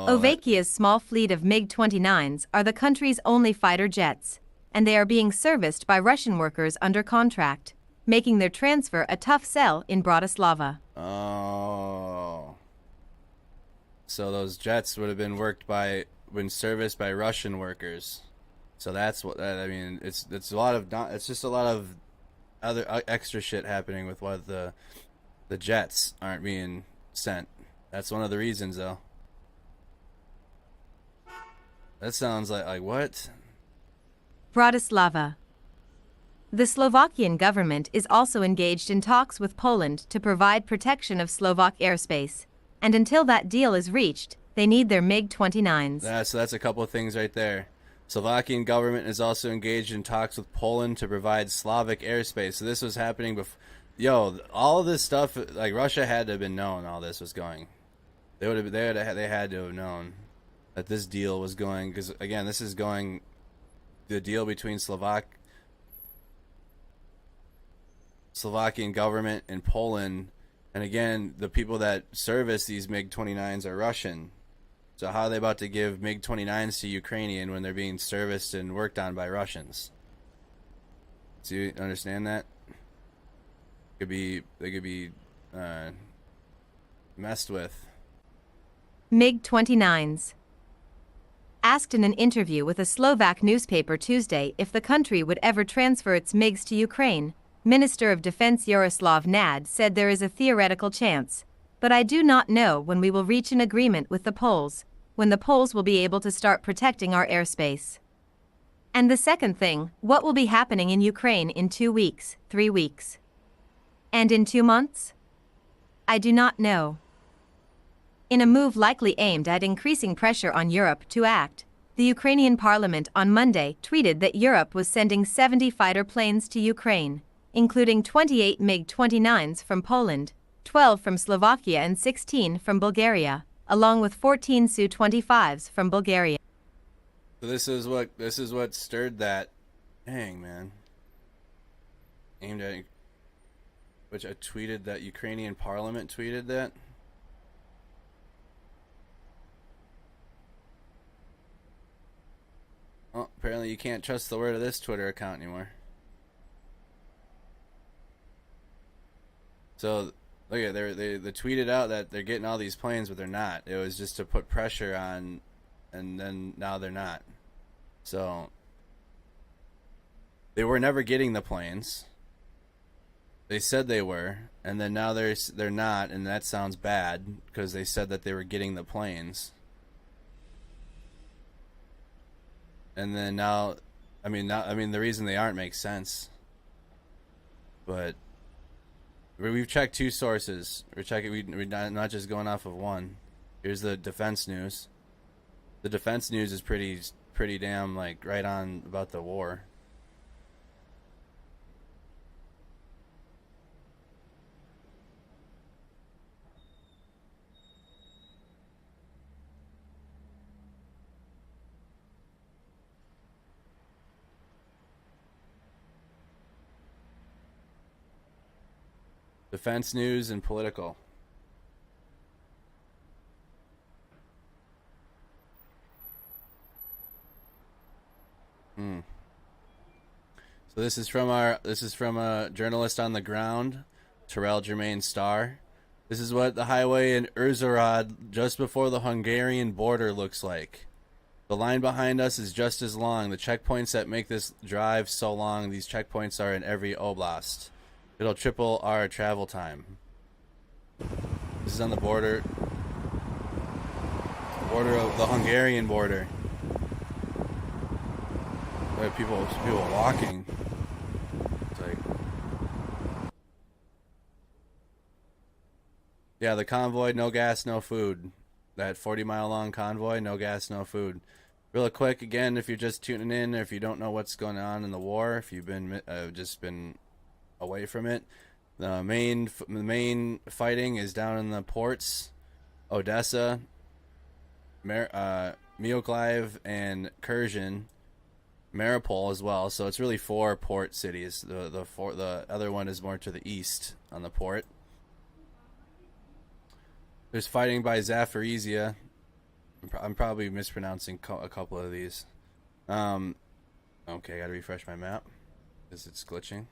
Slovakia's small fleet of MiG-29s are the country's only fighter jets, and they are being serviced by Russian workers under contract, making their transfer a tough sell in Bratislava. Oh. So those jets would have been serviced by Russian workers. So that's what I mean. It's a lot of it's just a lot of other extra shit happening with what the jets aren't being sent. That's one of the reasons, though. That sounds like what? Bratislava. The Slovakian government is also engaged in talks with Poland to provide protection of Slovak airspace, and until that deal is reached, they need their MiG-29s. So that's a couple of things right there. Slovakian government is also engaged in talks with Poland to provide Slavic airspace. So this was happening before. Yo, all of this stuff, like Russia had to have been known all this was going. They had to have known that this deal was going, because again, this is going, the deal between Slovakian government and Poland, and again, the people that service these MiG-29s are Russian. So how are they about to give MiG-29s to Ukrainian when they're being serviced and worked on by Russians? Do you understand that? They could be messed with. MiG-29s. Asked in an interview with a Slovak newspaper Tuesday if the country would ever transfer its MiGs to Ukraine, Minister of Defense Yaroslav Nad said there is a theoretical chance, but I do not know when we will reach an agreement with the Poles, when the Poles will be able to start protecting our airspace. And the second thing, what will be happening in Ukraine in 2 weeks, 3 weeks? And in 2 months? I do not know. In a move likely aimed at increasing pressure on Europe to act, the Ukrainian parliament on Monday tweeted that Europe was sending 70 fighter planes to Ukraine, including 28 MiG-29s from Poland, 12 from Slovakia and 16 from Bulgaria, along with 14 Su-25s from Bulgaria. So this is what stirred that. Dang, man. Aimed at, which I tweeted that Ukrainian parliament tweeted that. Oh, apparently you can't trust the word of this Twitter account anymore. So look at they tweeted out that they're getting all these planes, but they're not. It was just to put pressure on, and then now they're not. So they were never getting the planes. They said they were, and then now they're not, and that sounds bad because they said that they were getting the planes. And then now, I mean the reason they aren't makes sense. But we've checked 2 sources. We're not just going off of one. Here's the defense news. The defense news is pretty damn like right on about the war. Defense news and political. So this is from a journalist on the ground, Terrell Germain Starr. This is what the highway in Uzhhorod just before the Hungarian border looks like. The line behind us is just as long. The checkpoints that make this drive so long, these checkpoints are in every oblast. It'll triple our travel time. This is on the border of the Hungarian border. There are people walking. It's like, yeah, the convoy, no gas, no food. That 40-mile long convoy, no gas, no food. Real quick, again, if you're just tuning in, or if you don't know what's going on in the war, if you've been just been away from it, the main fighting is down in the ports, Odessa, Mykolaiv, and Kherson, Mariupol as well. So it's really 4 port cities. The other one is more to the east on the port. There's fighting by Zaporizhia. I'm probably mispronouncing a couple of these. Okay, I gotta refresh my map because it's glitching.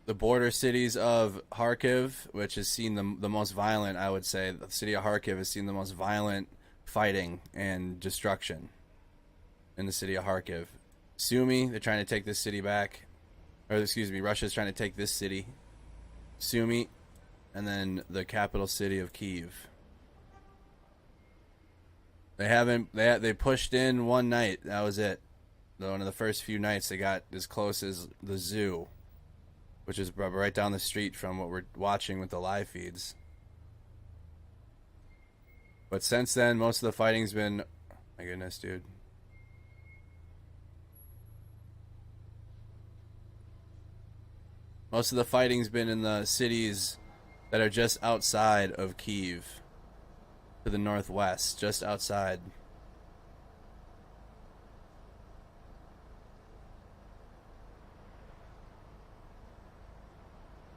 The border cities of Kharkiv, which has seen the most violent, I would say, the city of Kharkiv has seen the most violent fighting and destruction in the city of Kharkiv. Sumy, they're trying to take this city back. Or, excuse me, Russia's trying to take this city. Sumy, and then the capital city of Kyiv. They pushed in one night. That was it. One of the first few nights they got as close as the zoo, which is right down the street from what we're watching with the live feeds. But since then, most of the fighting's been... My goodness, dude. Most of the fighting's been in the cities that are just outside of Kyiv, to the northwest, just outside.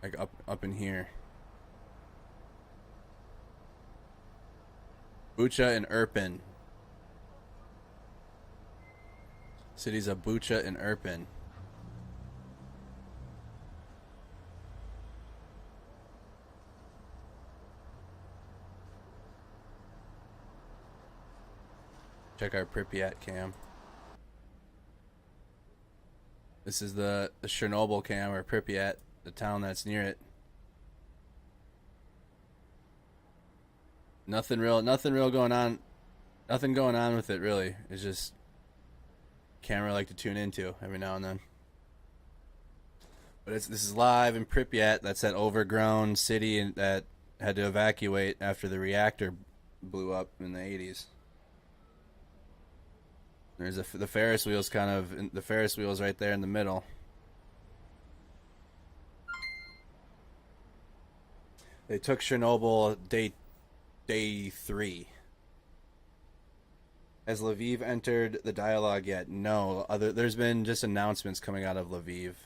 Like up in here. Bucha and Irpin. Cities of Bucha and Irpin. Check our Pripyat cam. This is the Chernobyl cam, or Pripyat, the town that's near it. Nothing real going on. Nothing going on with it really. It's just camera I like to tune into every now and then. But this is live in Pripyat. That's that overgrown city that had to evacuate after the reactor blew up in the 80s. There's the Ferris wheel's the Ferris wheel's right there in the middle. They took Chernobyl day 3. Has Lviv entered the dialogue yet? No. There's been just announcements coming out of Lviv.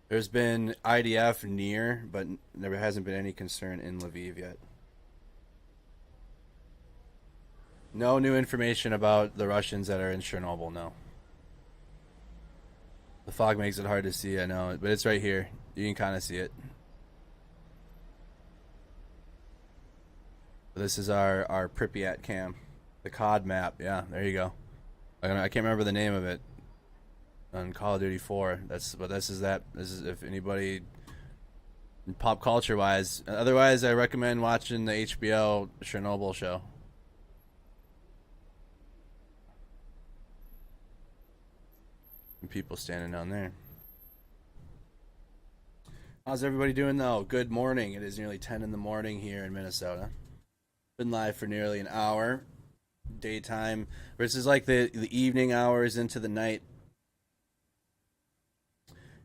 There's been IDF near, but there hasn't been any concern in Lviv yet. No new information about the Russians that are in Chernobyl, no. The fog makes it hard to see, I know, but it's right here. You can kind of see it. This is our Pripyat cam. The COD map, yeah, there you go. I can't remember the name of it on Call of Duty 4. This is if anybody pop culture wise. Otherwise, I recommend watching the HBO Chernobyl show. And people standing down there. How's everybody doing though? Good morning. It is nearly 10 in the morning here in Minnesota. Been live for nearly an hour. Daytime versus like the evening hours into the night.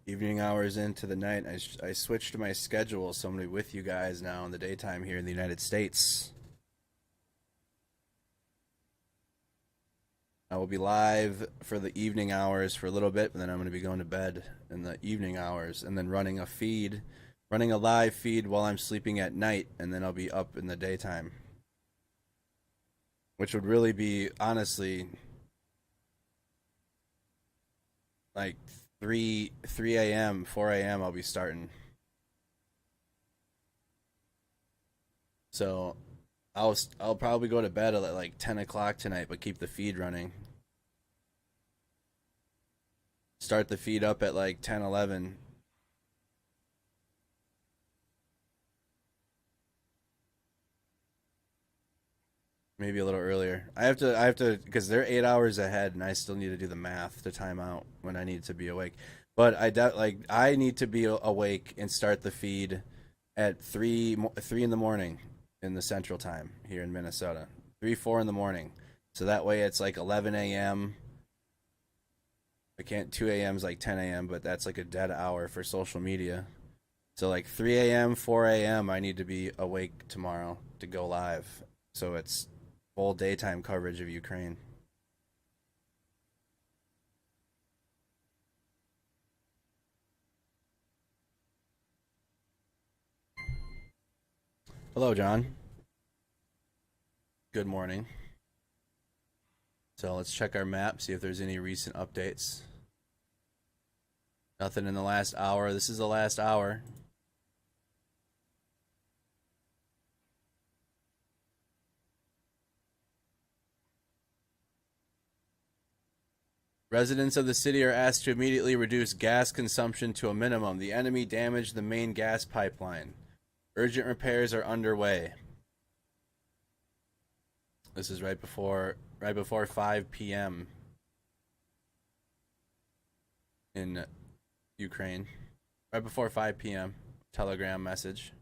Evening hours into the night. I switched my schedule, so I'm going to be with you guys now in the daytime here in the United States. I I will be live for the evening hours for a little bit, and then I'm going to be going to bed in the evening hours, and then running a live feed while I'm sleeping at night, and then I'll be up in the daytime. Which would really be, honestly, like 3 a.m., 4 a.m. I'll be starting. So I'll probably go to bed at like 10 o'clock tonight, but keep the feed running. Start the feed up at like 10, 11. Maybe a little earlier. I have to, because they're 8 hours ahead, and I still need to do the math to time out when I need to be awake. But I need to be awake and start the feed at 3 in the morning in the Central Time here in Minnesota. 3, 4 in the morning. So that way it's like 11 a.m. I can't. 2 a.m. is like 10 a.m., but that's like a dead hour for social media. So like 3 a.m., 4 a.m. I need to be awake tomorrow to go live. So it's full daytime coverage of Ukraine. Hello, John. Good morning. So let's check our map, see if there's any recent updates. Nothing in the last hour. This is the last hour. Residents of the city are asked to immediately reduce gas consumption to a minimum. The enemy damaged the main gas pipeline. Urgent repairs are underway. This is right before 5 p.m. in Ukraine. Right before 5 p.m. Telegram message.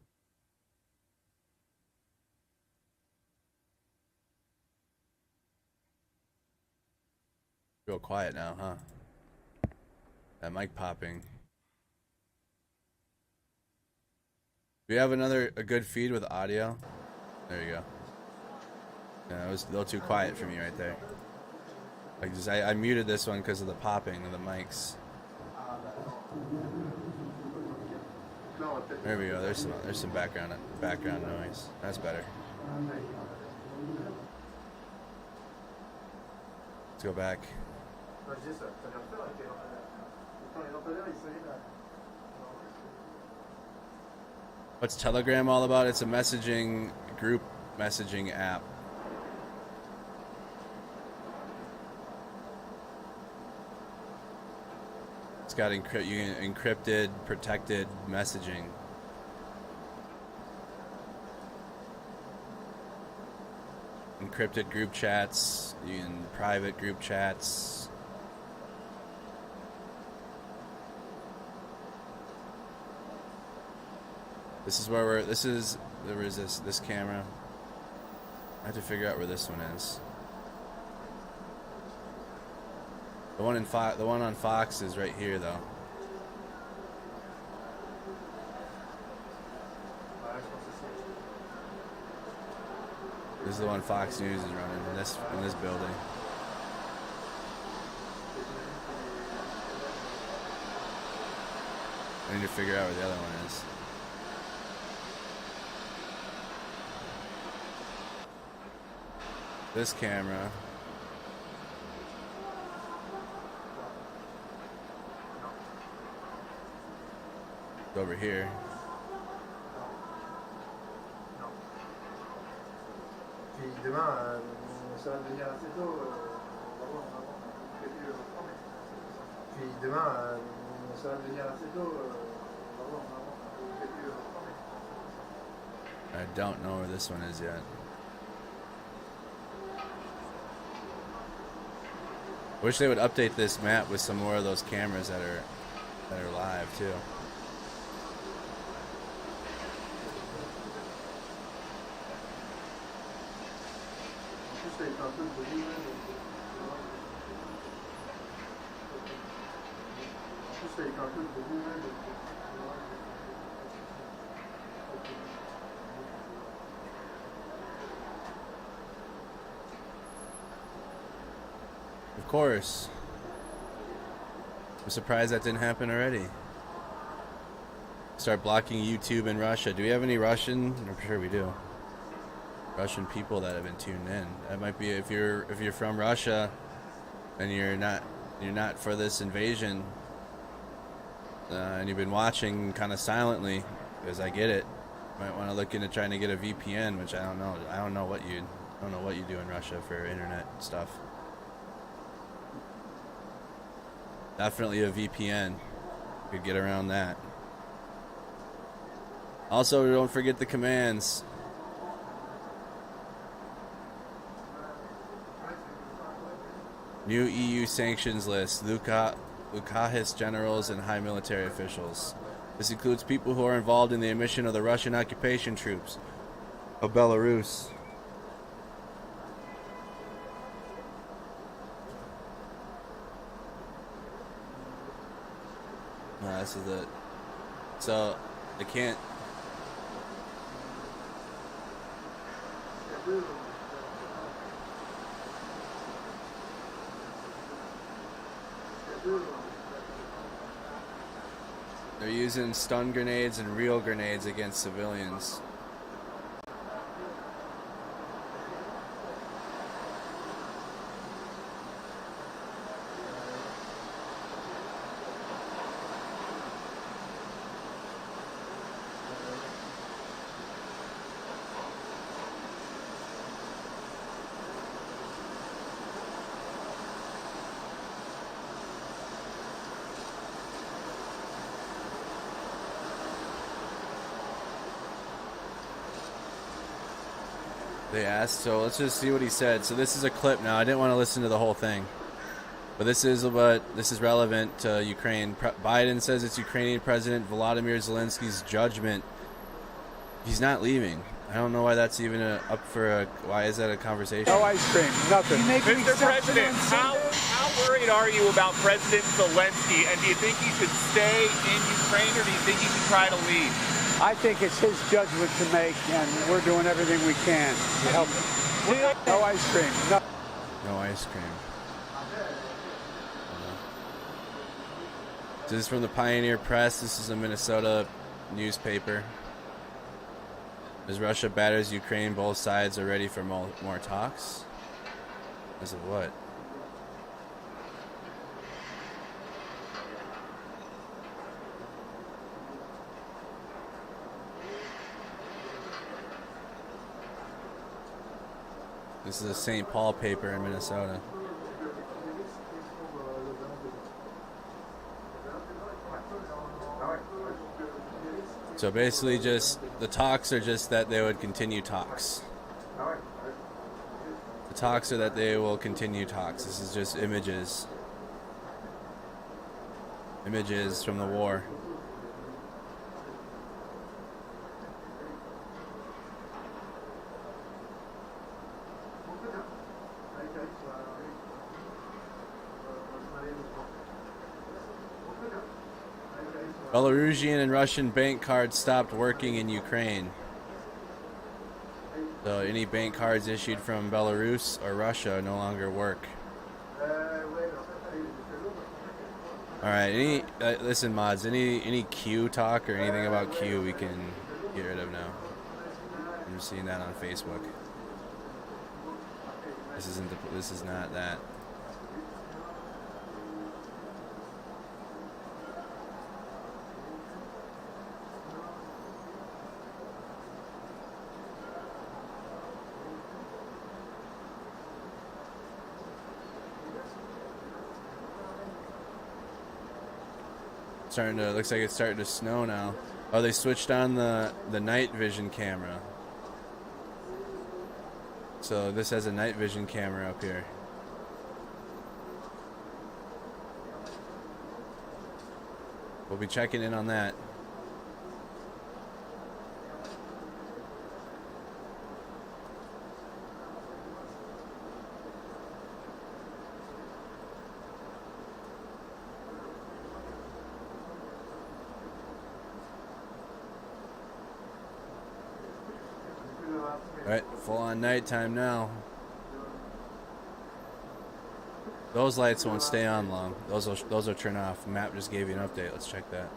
Real quiet now, huh? That mic popping. Do we have a good feed with audio? There you go. Yeah, it was a little too quiet for me right there. I muted this one because of the popping of the mics. There we go. There's some background noise. That's better. Let's go back. What's Telegram all about? It's a group messaging app. It's got encrypted, protected messaging. Encrypted group chats, private group chats. This is where there is this camera. I have to figure out where this one is. The one on Fox is right here though. This is the one Fox News is running in this building. I need to figure out where the other one is. This camera. It's over here. I don't know where this one is yet. I wish they would update this map with some more of those cameras that are live too. Of course. I'm surprised that didn't happen already. Start blocking YouTube in Russia. Do we have any Russian? I'm sure we do. Russian people that have been tuned in. That might be if you're from Russia and you're not for this invasion, and you've been watching kind of silently, because I get it. Might want to look into trying to get a VPN, which I don't know. I don't know what you do in Russia for internet stuff. Definitely a VPN. Could get around that. Also, don't forget the commands. New EU sanctions list. Luka's generals and high military officials. This includes people who are involved in the admission of the Russian occupation troops of Belarus. No, this is it. So, I can't... They're using stun grenades and real grenades against civilians. They asked, so let's just see what he said. So this is a clip now. I didn't want to listen to the whole thing, but this is relevant to Ukraine. Biden says it's Ukrainian President Volodymyr Zelensky's judgment. He's not leaving. I don't know why that's even why is that a conversation? No ice cream, nothing. Mr. President, how worried are you about President Zelensky, and do you think he should stay in Ukraine, or do you think he should try to leave? I think it's his judgment to make, and we're doing everything we can to help him. No ice cream. No ice cream. This is from the Pioneer Press. This is a Minnesota newspaper. As Russia batters Ukraine, both sides are ready for more talks. As of what? This is a St. Paul paper in Minnesota. So basically just, the talks are just that they would continue talks. The talks are that they will continue talks. This is just images. Images from the war. Belarusian and Russian bank cards stopped working in Ukraine. So any bank cards issued from Belarus or Russia no longer work. Alright, listen mods, any Q talk or anything about Q we can get rid of now. I'm just seeing that on Facebook. This is not that. Looks like it's starting to snow now. Oh, they switched on the night vision camera. So this has a night vision camera up here. We'll be checking in on that. Alright, full on nighttime now. Those lights won't stay on long. Those will turn off. Map just gave you an update. Let's check that.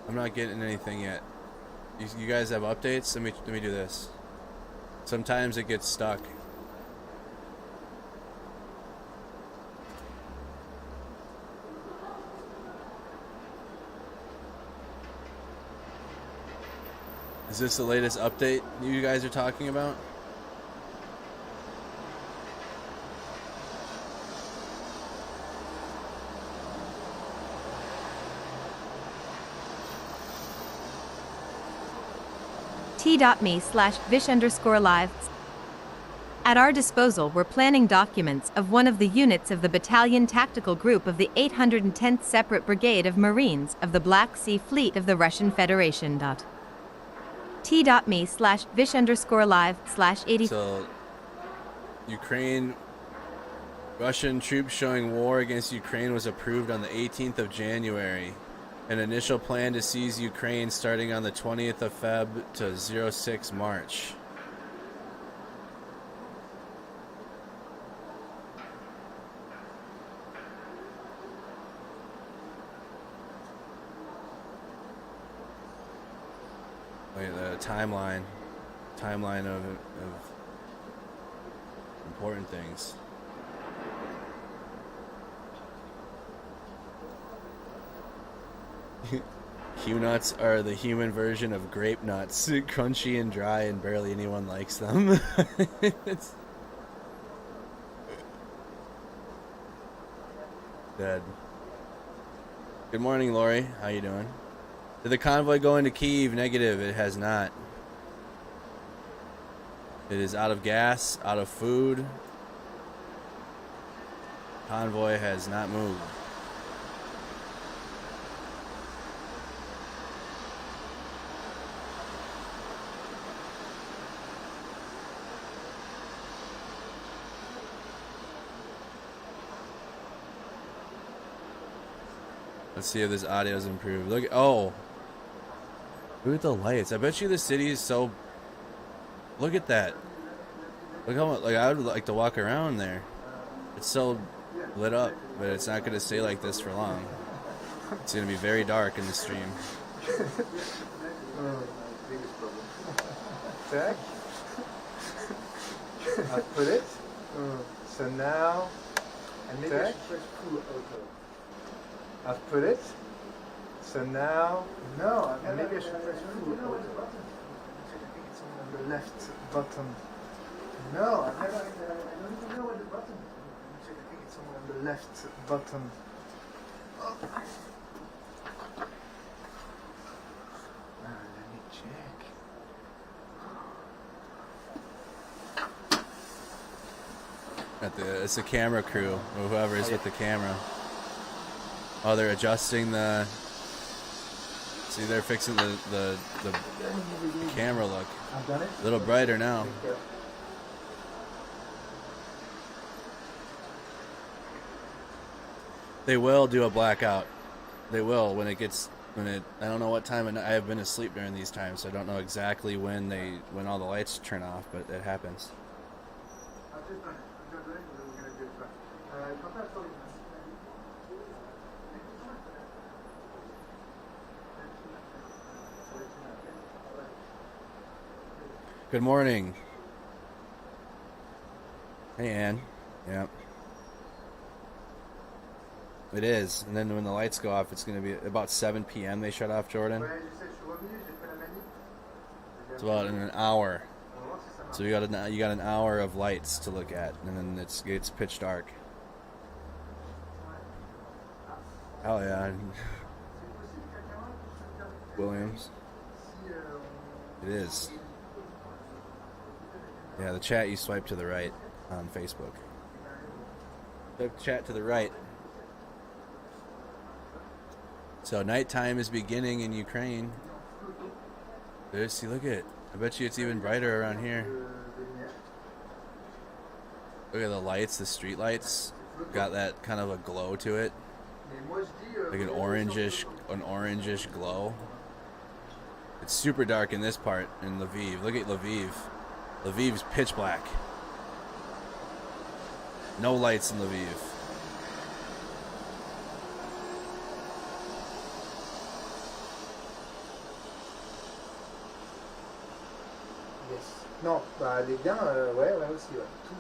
I'm not getting anything yet. You guys have updates? Let me do this. Sometimes it gets stuck. Is this the latest update you guys are talking about? t.me/vish_live. At our disposal were planning documents of one of the units of the Battalion Tactical Group of the 810th Separate Brigade of Marines of the Black Sea Fleet of the Russian Federation. T.me/vish_live/80. So, Russian troops showing war against Ukraine was approved on the 18th of January. An initial plan to seize Ukraine starting on the 20th of Feb to 06 March. Wait, the timeline of important things. Q nuts are the human version of grape nuts, crunchy and dry, and barely anyone likes them. It's dead. Good morning, Lori. How you doing? Did the convoy go into Kyiv? Negative. It has not. It is out of gas, out of food. Convoy has not moved. Let's see if this audio is improved. Look at look at the lights. I bet you the city is so. Look at that. Look how much. Like, I would like to walk around there. It's so lit up, but it's not going to stay like this for long. It's going to be very dark in the stream. Check. I put it. So now. And maybe I should press full auto. I've put it. So now, no, and maybe I should press full auto. I think it's on the left button. No, I don't even know where the button is. I think it's on the left button. Oh. Let me check. It's the camera crew, or whoever is with the camera. Oh, they're adjusting the. See, they're fixing the camera look. I've done it. A little brighter now. They will do a blackout. They will when it. I don't know what time, and I have been asleep during these times, so I don't know exactly when all the lights turn off, but it happens. I've just done it. I'm going to do it. We're going to do it back. Good morning. Hey, Ann. Yep. It is. And then when the lights go off, it's going to be about 7 p.m. they shut off, Jordan. It's about in an hour. So you got an hour of lights to look at, and then it's pitch dark. Hell yeah. Williams. It is. Yeah, the chat, you swipe to the right on Facebook. The chat to the right. So nighttime is beginning in Ukraine. See, look at it. I bet you it's even brighter around here. Look at the lights, the street lights. Got that kind of a glow to it. Like an orangish glow. It's super dark in this part in Lviv. Look at Lviv. Lviv's pitch black. No lights in Lviv. Yes. Non, bah les biens, ouais, aussi, ouais. Tout.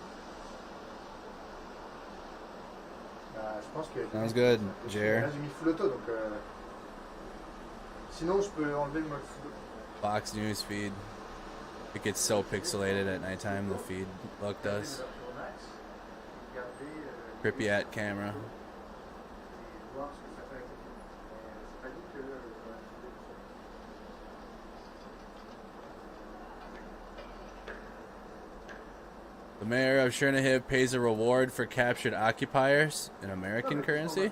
Bah, je pense que. Sounds good, Jer. Là, j'ai mis full auto, donc. Sinon, je peux enlever le mode full auto. Fox News feed. It gets so pixelated at nighttime, the feed look does. Pripyat camera. The mayor of Chernobyl pays a reward for captured occupiers in American currency.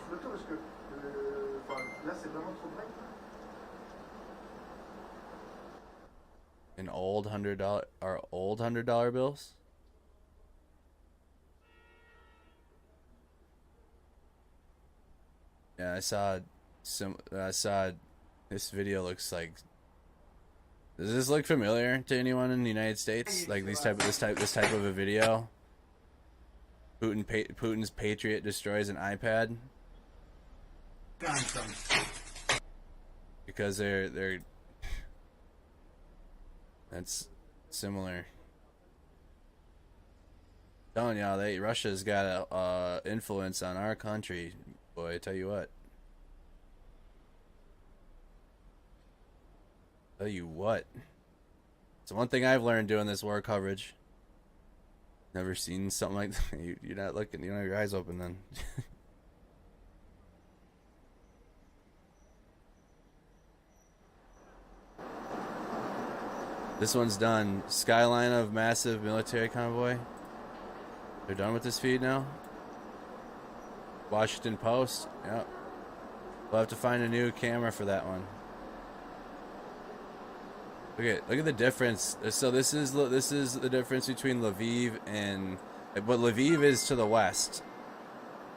In old $100 bills. Yeah, I saw this video. Looks like. Does this look familiar to anyone in the United States? Like this type of a video. Putin's Patriot destroys an iPad. Because they're that's similar. Telling y'all, Russia's got a influence on our country. Boy, I tell you what. It's one thing I've learned doing this war coverage. Never seen something like that. You're not looking. You don't have your eyes open then. This one's done. Skyline of massive military convoy. They're done with this feed now. Washington Post. Yep. We'll have to find a new camera for that one. Look at the difference. So this is the difference between Lviv and, but Lviv is to the west.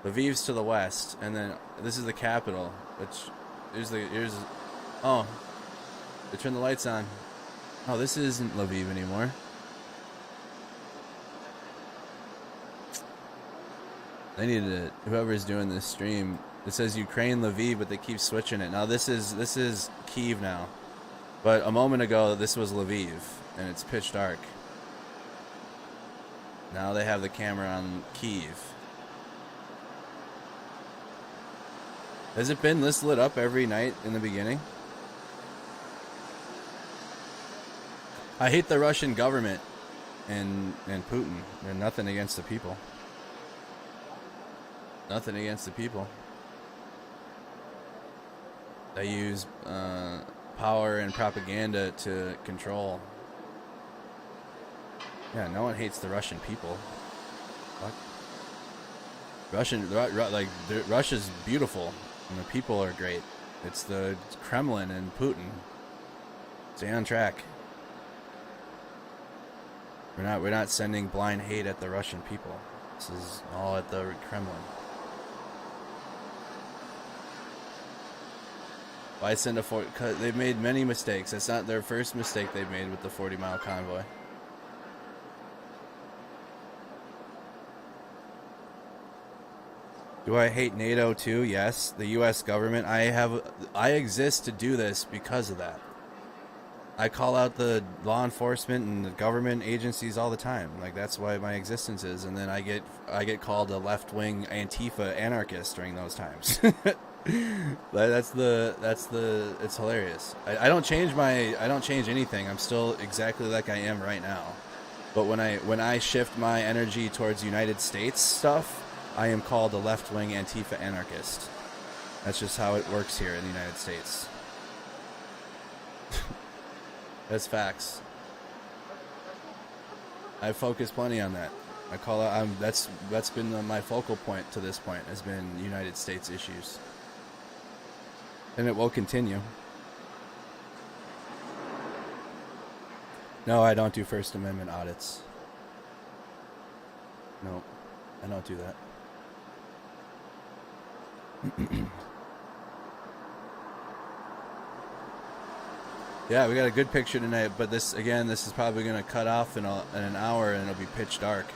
Lviv's to the west, and then this is the capital. Which here's oh, they turned the lights on. Oh, this isn't Lviv anymore. They need to, whoever's doing this stream, it says Ukraine Lviv, but they keep switching it. Now this is Kyiv now. But a moment ago this was Lviv, and it's pitch dark. Now they have the camera on Kyiv. Has it been this lit up every night in the beginning? I hate the Russian government and Putin. They're nothing against the people. Nothing against the people. They use power and propaganda to control. Yeah, no one hates the Russian people. Fuck. Russia's beautiful and the people are great. It's the Kremlin and Putin. Stay on track. We're not sending blind hate at the Russian people. This is all at the Kremlin. Why send a 40? Cause they've made many mistakes. That's not their first mistake they've made with the 40-mile convoy. Do I hate NATO too? Yes. The U.S. government. I exist to do this because of that. I call out the law enforcement and the government agencies all the time. Like, that's why my existence is. And then I get called a left-wing Antifa anarchist during those times. It's hilarious. I don't change anything. I'm still exactly like I am right now. But when I shift my energy towards United States stuff, I am called a left-wing Antifa anarchist. That's just how it works here in the United States. That's facts. I focus plenty on that. I call it. That's been my focal point to this point. Has been United States issues, and it will continue. No, I don't do First Amendment audits. No, I don't do that. Yeah, we got a good picture tonight, but this is probably going to cut off in an hour and it'll be pitch dark.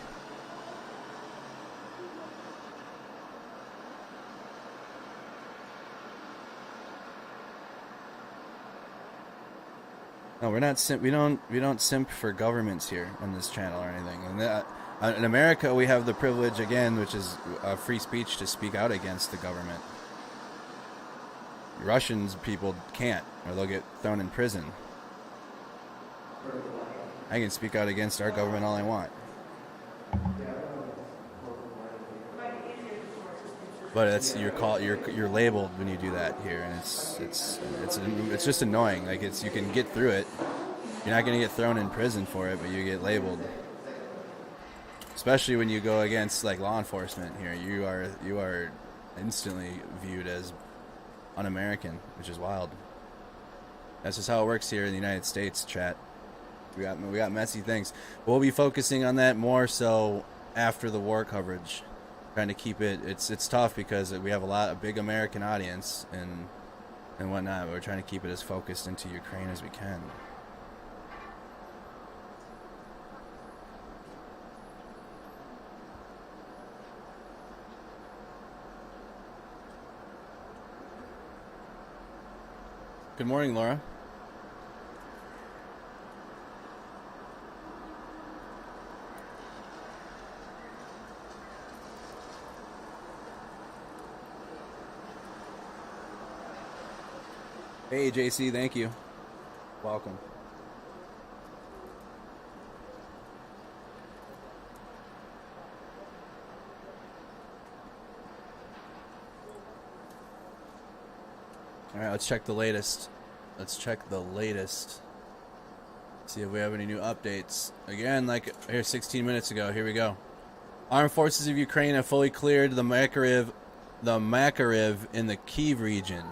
No, we're not we don't simp for governments here on this channel or anything. And in America, we have the privilege again, which is free speech, to speak out against the government. Russians people can't, or they'll get thrown in prison. I can speak out against our government all I want, but it's you're labeled when you do that here, and it's just annoying. Like you can get through it. You're not gonna get thrown in prison for it, but you get labeled. Especially when you go against like law enforcement here, you are instantly viewed as un-American, which is wild. That's just how it works here in the United States, chat. We got messy things. We'll be focusing on that more so after the war coverage. Trying to keep it. It's tough because we have a big American audience and whatnot. But we're trying to keep it as focused into Ukraine as we can. Good morning, Laura. Hey, JC, thank you. Welcome. All right, let's check the latest. See if we have any new updates. Again, like here 16 minutes ago, here we go. Armed forces of Ukraine have fully cleared the Makariv in the Kyiv region.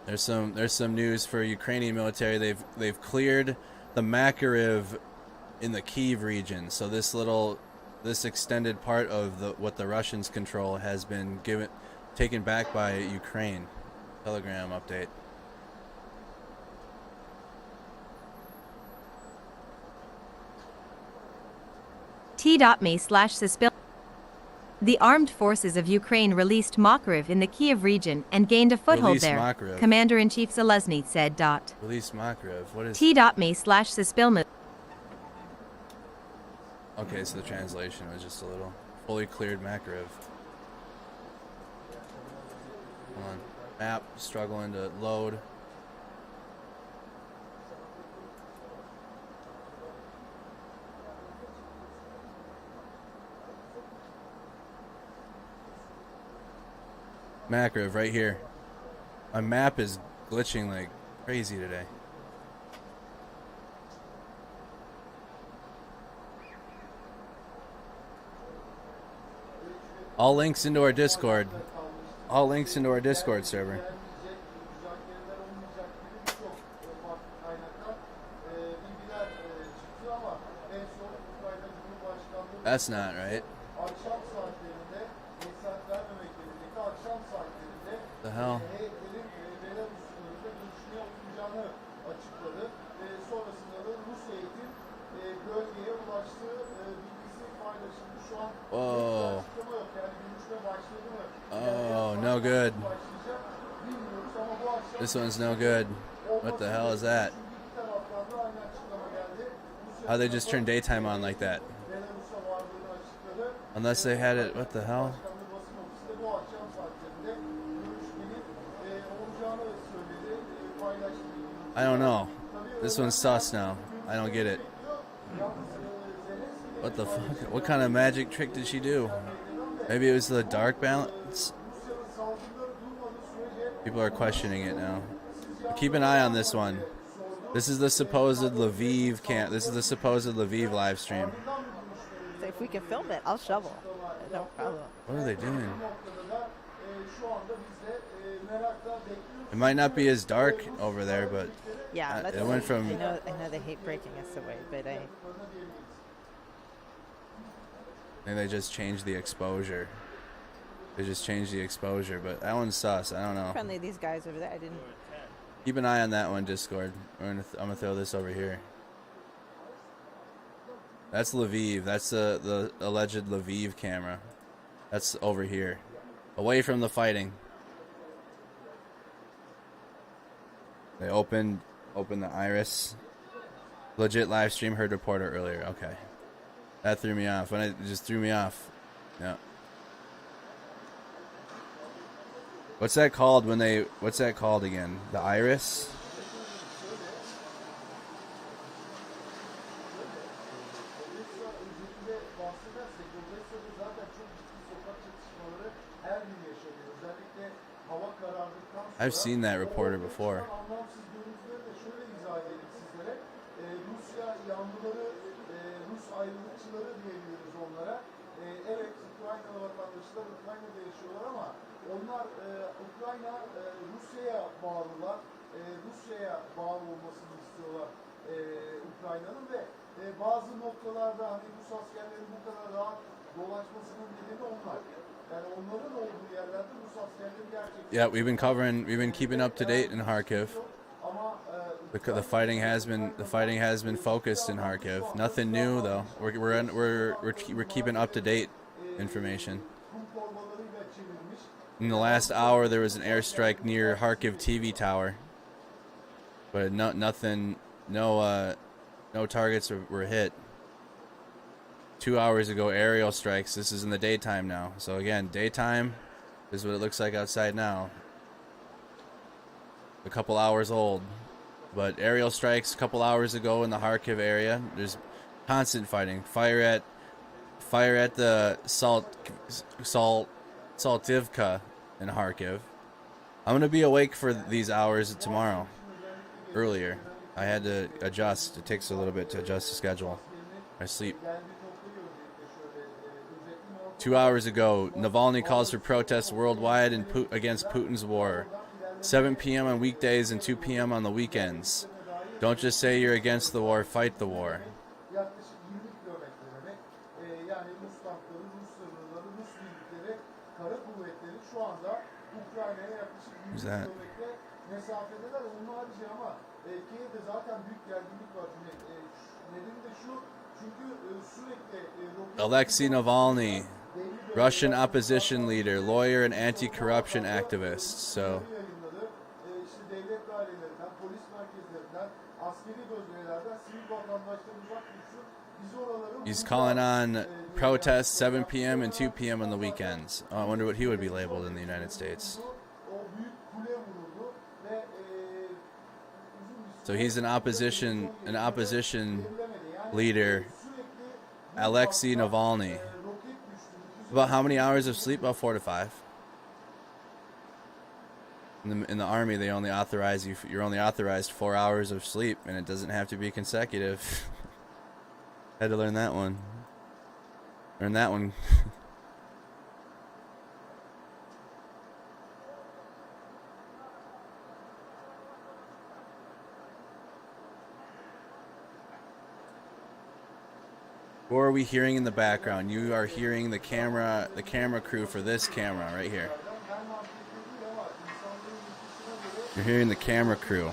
There's some news for Ukrainian military. They've cleared the Makariv in the Kyiv region. So this extended part of what the Russians control has been taken back by Ukraine. Telegram update. T.me/suspil. The armed forces of Ukraine released Makariv in the Kyiv region and gained a foothold there. Makariv. Commander-in-Chief Zelensky said. Release Makariv. What is T.me/suspil. Okay, so the translation was just a little fully cleared Makariv. Hold on. Map struggling to load. Makariv right here. My map is glitching like crazy today. All links into our Discord. All links into our Discord server. That's not right. The hell? Whoa. Oh, no good. This one's no good. What the hell is that? How'd they just turn daytime on like that? Unless they had it, what the hell? I don't know. This one's sus now. I don't get it. What the fuck? What kind of magic trick did she do? Maybe it was the dark balance? People are questioning it now. Keep an eye on this one. This is the supposed Lviv camp. This is the supposed Lviv live stream. So if we can film it, I'll shovel. No problem. What are they doing? It might not be as dark over there, but yeah, it went from. I know they hate breaking us away, but And they just changed the exposure. They just changed the exposure, but that one's sus. I don't know. Friendly, these guys over there. I didn't. Keep an eye on that one, Discord. I'm gonna throw this over here. That's Lviv. That's the alleged Lviv camera. That's over here, away from the fighting. They opened the iris. Legit live stream, heard reporter earlier. Okay, that threw me off. It just threw me off. Yeah. What's that called when they? What's that called again? The iris. I've seen that reporter before. Onlar Ukrayna Rusya'ya bağlılar. Rusya'ya bağlı olmasını istiyorlar Ukrayna'nın ve bazı noktalarda hani Rus askerlerin bu kadar rahat dolaşmasının nedeni onlar. Yani onların olduğu yerlerde Rus askerleri gerçekten. Yeah, we've been keeping up to date in Kharkiv. The fighting has been focused in Kharkiv. Nothing new though. We're keeping up to date information. In the last hour, there was an airstrike near Kharkiv TV tower, but no targets were hit. 2 hours ago, aerial strikes. This is in the daytime now. So again, daytime is what it looks like outside now. A couple hours old, but aerial strikes a couple hours ago in the Kharkiv area. There's constant fighting. Fire at the Saltivka in Kharkiv. I'm gonna be awake for these hours tomorrow. Earlier, I had to adjust. It takes a little bit to adjust the schedule. I sleep. 2 hours ago, Navalny calls for protests worldwide against Putin's war. 7 p.m. on weekdays and 2 p.m. on the weekends. Don't just say you're against the war, fight the war. Who's that? Alexei Navalny, Russian opposition leader, lawyer, and anti-corruption activist. So he's calling on protests 7 p.m. and 2 p.m. on the weekends. Oh, I wonder what he would be labeled in the United States. So he's an opposition leader, Alexei Navalny. About how many hours of sleep? About 4 to 5. In the army, they only authorize you're only authorized 4 hours of sleep, and it doesn't have to be consecutive. Had to learn that one. Learn that one. What are we hearing in the background? You are hearing the camera crew for this camera right here. You're hearing the camera crew.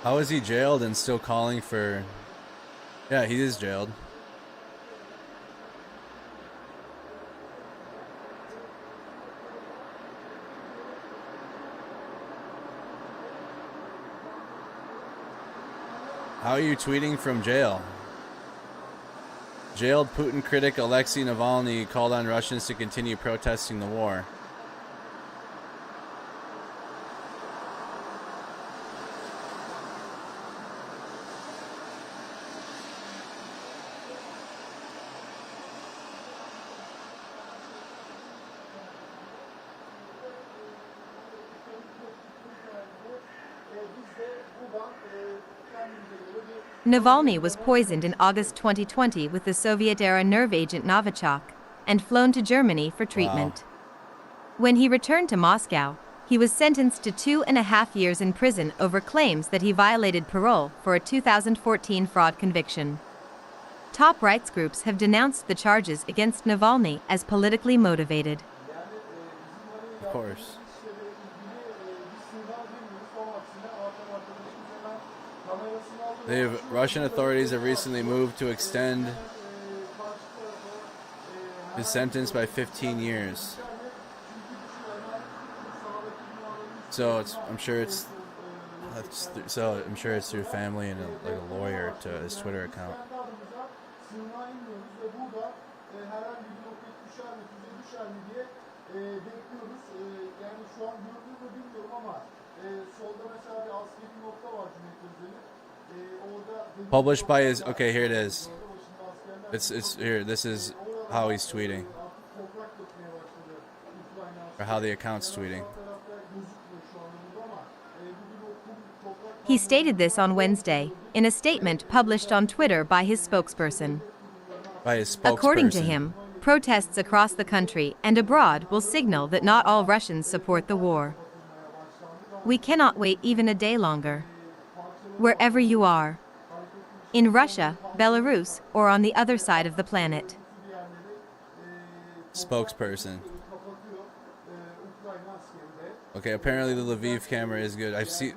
How is he jailed and still calling for... Yeah, he is jailed. How are you tweeting from jail? Jailed Putin critic Alexei Navalny called on Russians to continue protesting the war. buradan kendimize göre bir Navalny was poisoned in August 2020 with the Soviet-era nerve agent Novichok and flown to Germany for treatment. When he returned to Moscow, he was sentenced to 2.5 years in prison over claims that he violated parole for a 2014 fraud conviction. Top rights groups have denounced the charges against Navalny as politically motivated. Of course. Russian authorities have recently moved to extend his sentence by 15 years. So I'm sure it's through family and like a lawyer to his Twitter account. Published by his. Okay, here it is. It's here. This is how he's tweeting, or how the account's tweeting. He stated this on Wednesday, in a statement published on Twitter by his spokesperson. According to him, protests across the country and abroad will signal that not all Russians support the war. We cannot wait even a day longer. Wherever you are, in Russia, Belarus, or on the other side of the planet. Spokesperson. Okay, apparently the Lviv camera is good. I've seen.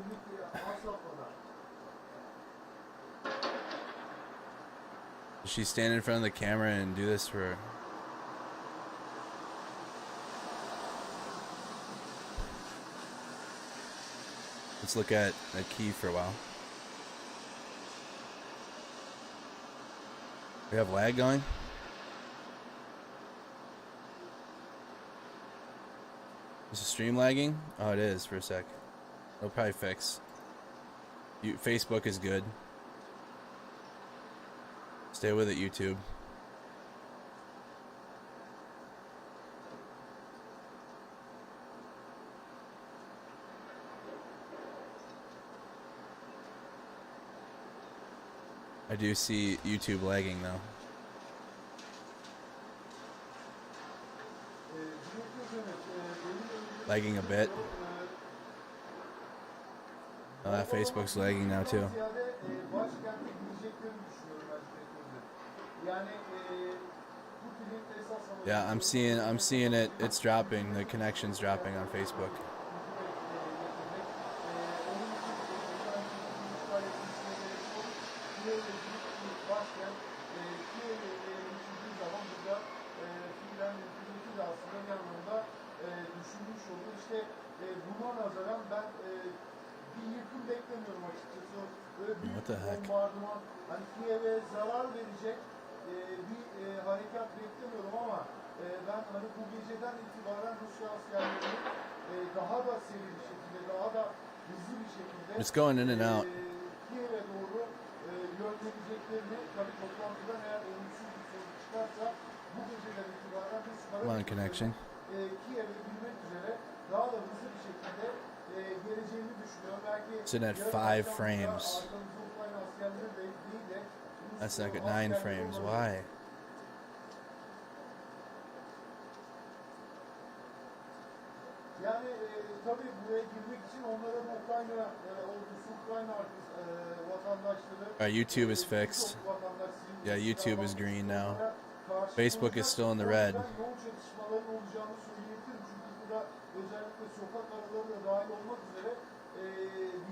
Does she stand in front of the camera and do this for? Let's look at Kyiv for a while. We have lag going? Is the stream lagging? Oh, it is for a sec. It'll probably fix. Facebook is good. Stay with it, YouTube. I do see YouTube lagging though. Lagging a bit. Facebook's lagging now too. Yeah, I'm seeing it. It's dropping. The connection's dropping on Facebook. What the heck? Hani Kyiv'e zarar verecek bir harekat beklemiyorum ama ben hani bu geceden itibaren Rusya askerlerinin daha da seri bir şekilde, daha da hızlı bir şekilde It's going in and out. Kyiv'e doğru yönleneceklerini, tabii toplantıdan eğer olumsuz bir sonuç çıkarsa bu geceden itibaren Come on, connection. Kyiv'e bilmek üzere daha da hızlı bir şekilde geleceğini düşünüyorum. It's in at 5 frames. That's like at 9 frames. Why? Yani tabii buraya girmek için onların Ukrayna ordusu, Ukrayna vatandaşları. YouTube is fixed. Yeah, YouTube is green now. Facebook is still in the red. Yoğun çatışmaların olacağını söyleyebilirim çünkü burada özellikle sokak araları da dahil olmak üzere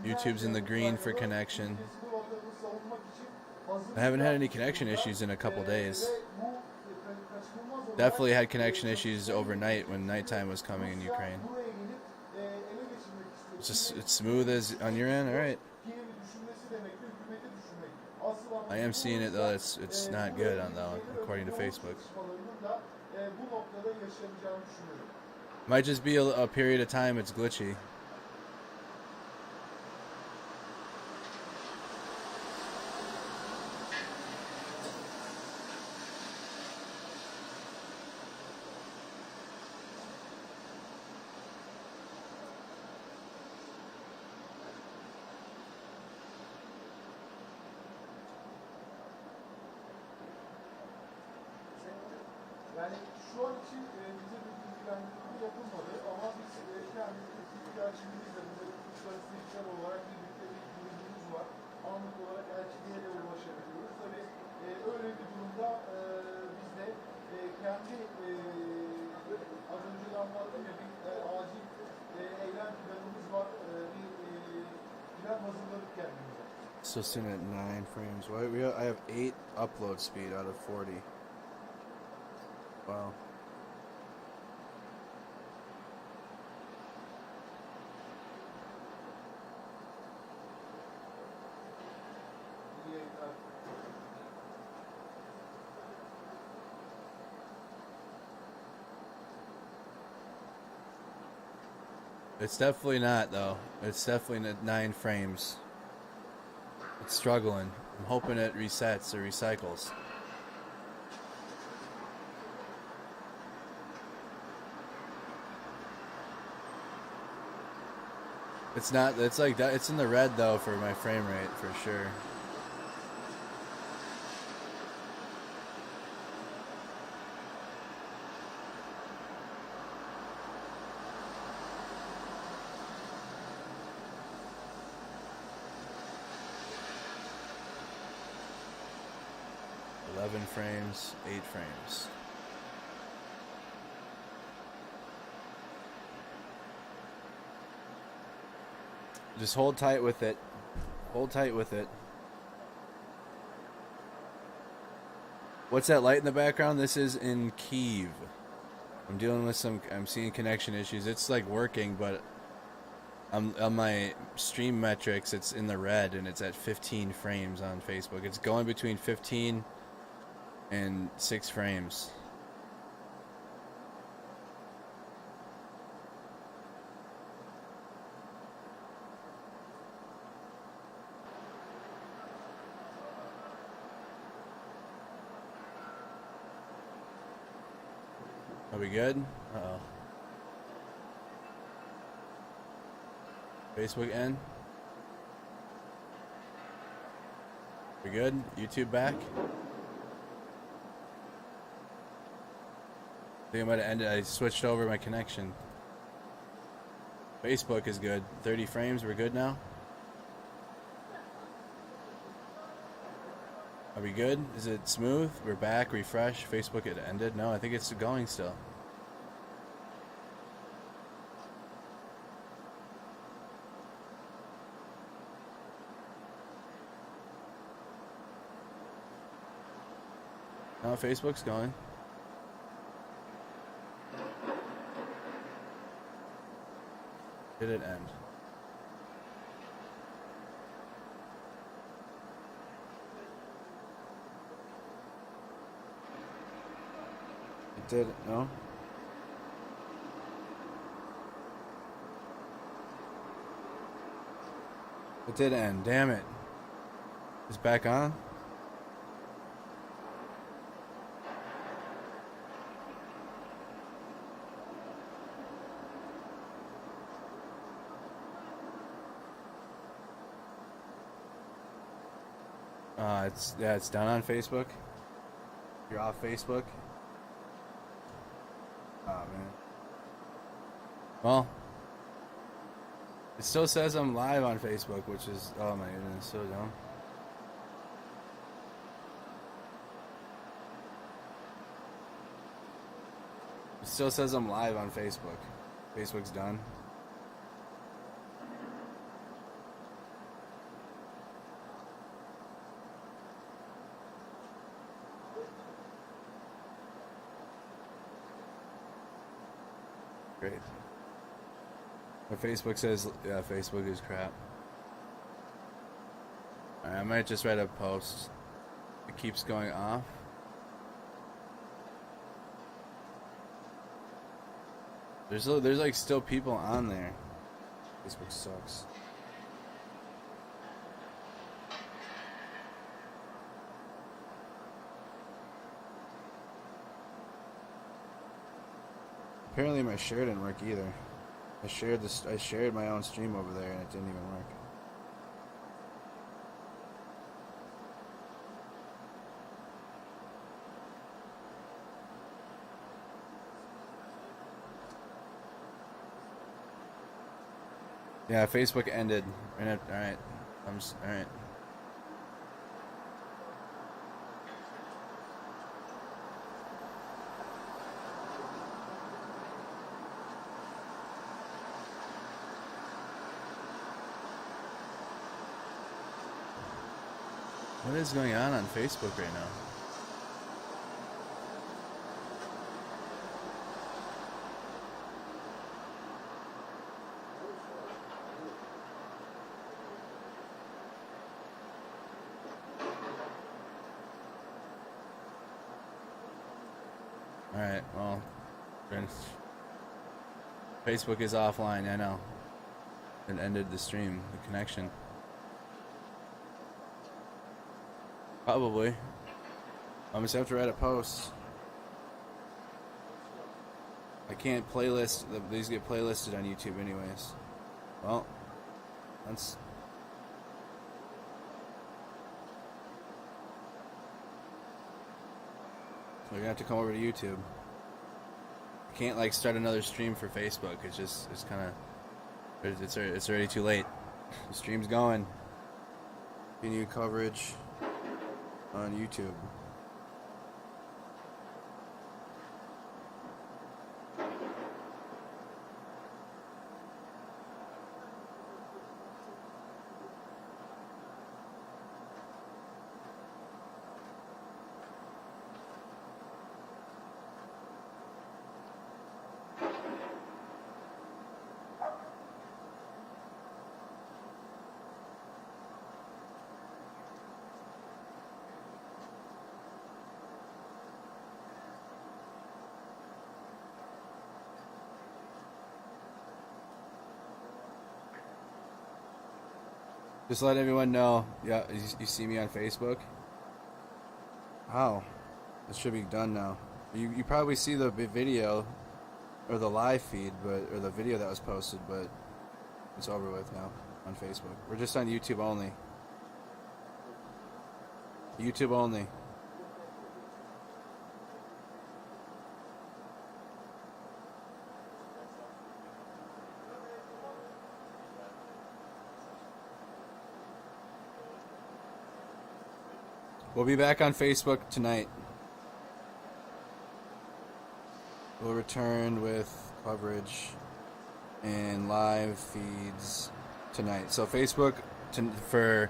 YouTube's in the green for connection. I haven't had any connection issues in a couple days. Definitely had connection issues overnight when nighttime was coming in Ukraine. It's smooth as on your end, all right. I am seeing it though. It's not good on that one, according to Facebook. Might just be a period of time it's glitchy. Şu an için bize bir bilgilendirme yapılmadı ama biz kendi ihtiyaçımızla uluslararası ilişkiler olarak birlikte bir durumumuz var. Anlık olarak elçiliğe de ulaşabiliyoruz. Tabii öyle bir durumda biz de kendi az önce de anlattım ya bir acil eylem planımız var. Bir plan hazırladık kendimize. Still sitting at 9 frames. I have 8 upload speed out of 40. Wow. It's definitely not, though. It's definitely at 9 frames. It's struggling. I'm hoping it resets or recycles. It's not, it's like that. It's in the red, though, for my frame rate, for sure. Frames, 8 frames. Just hold tight with it. Hold tight with it. What's that light in the background? This is in Kyiv. I'm dealing with I'm seeing connection issues. It's like working, but on my stream metrics, it's in the red and it's at 15 frames on Facebook. It's going between 15 and 6 frames. Are we good? Uh-oh. Facebook end? We good? YouTube back? I think I might have ended. I switched over my connection. Facebook is good. 30 frames. We're good now. Are we good? Is it smooth? We're back. Refresh. Facebook had ended. No, I think it's going still. No, Facebook's going. Did it end? It did, no? It did end, damn it. It's back on? It's done on Facebook. You're off Facebook. Oh man. Well, it still says I'm live on Facebook, which is, oh my goodness, so dumb. It still says I'm live on Facebook. Facebook's done. Great. My Facebook says, yeah, Facebook is crap. Alright, I might just write a post. It keeps going off. There's like still people on there. Facebook sucks. Apparently my share didn't work either. I shared my own stream over there and it didn't even work. Yeah, Facebook ended. All right. All right. What is going on Facebook right now? All right, well, Facebook is offline. I know. It ended the stream, the connection. Probably. I'm just have to write a post. I can't playlist. These get playlisted on YouTube anyways. Well, that's... So we're gonna have to come over to YouTube. I can't like start another stream for Facebook. It's kind of, it's already too late. The stream's going. Continue coverage on YouTube. Just let everyone know. Yeah, you see me on Facebook? Oh, it should be done now. You probably see the video or the live feed, or the video that was posted, but it's over with now on Facebook. We're just on YouTube only. YouTube only. We'll be back on Facebook tonight. We'll return with coverage and live feeds tonight. So Facebook, for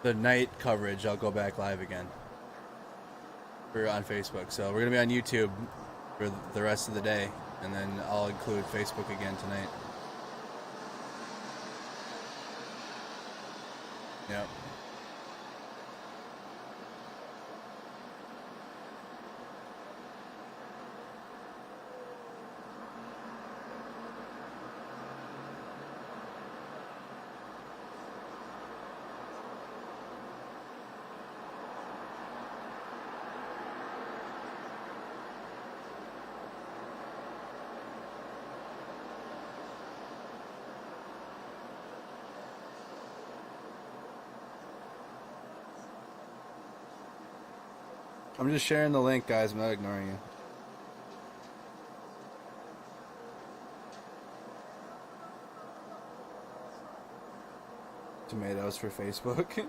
the night coverage, I'll go back live again. On Facebook. So we're going to be on YouTube for the rest of the day. And then I'll include Facebook again tonight. Yep. I'm just sharing the link, guys. I'm not ignoring you. Tomatoes for Facebook.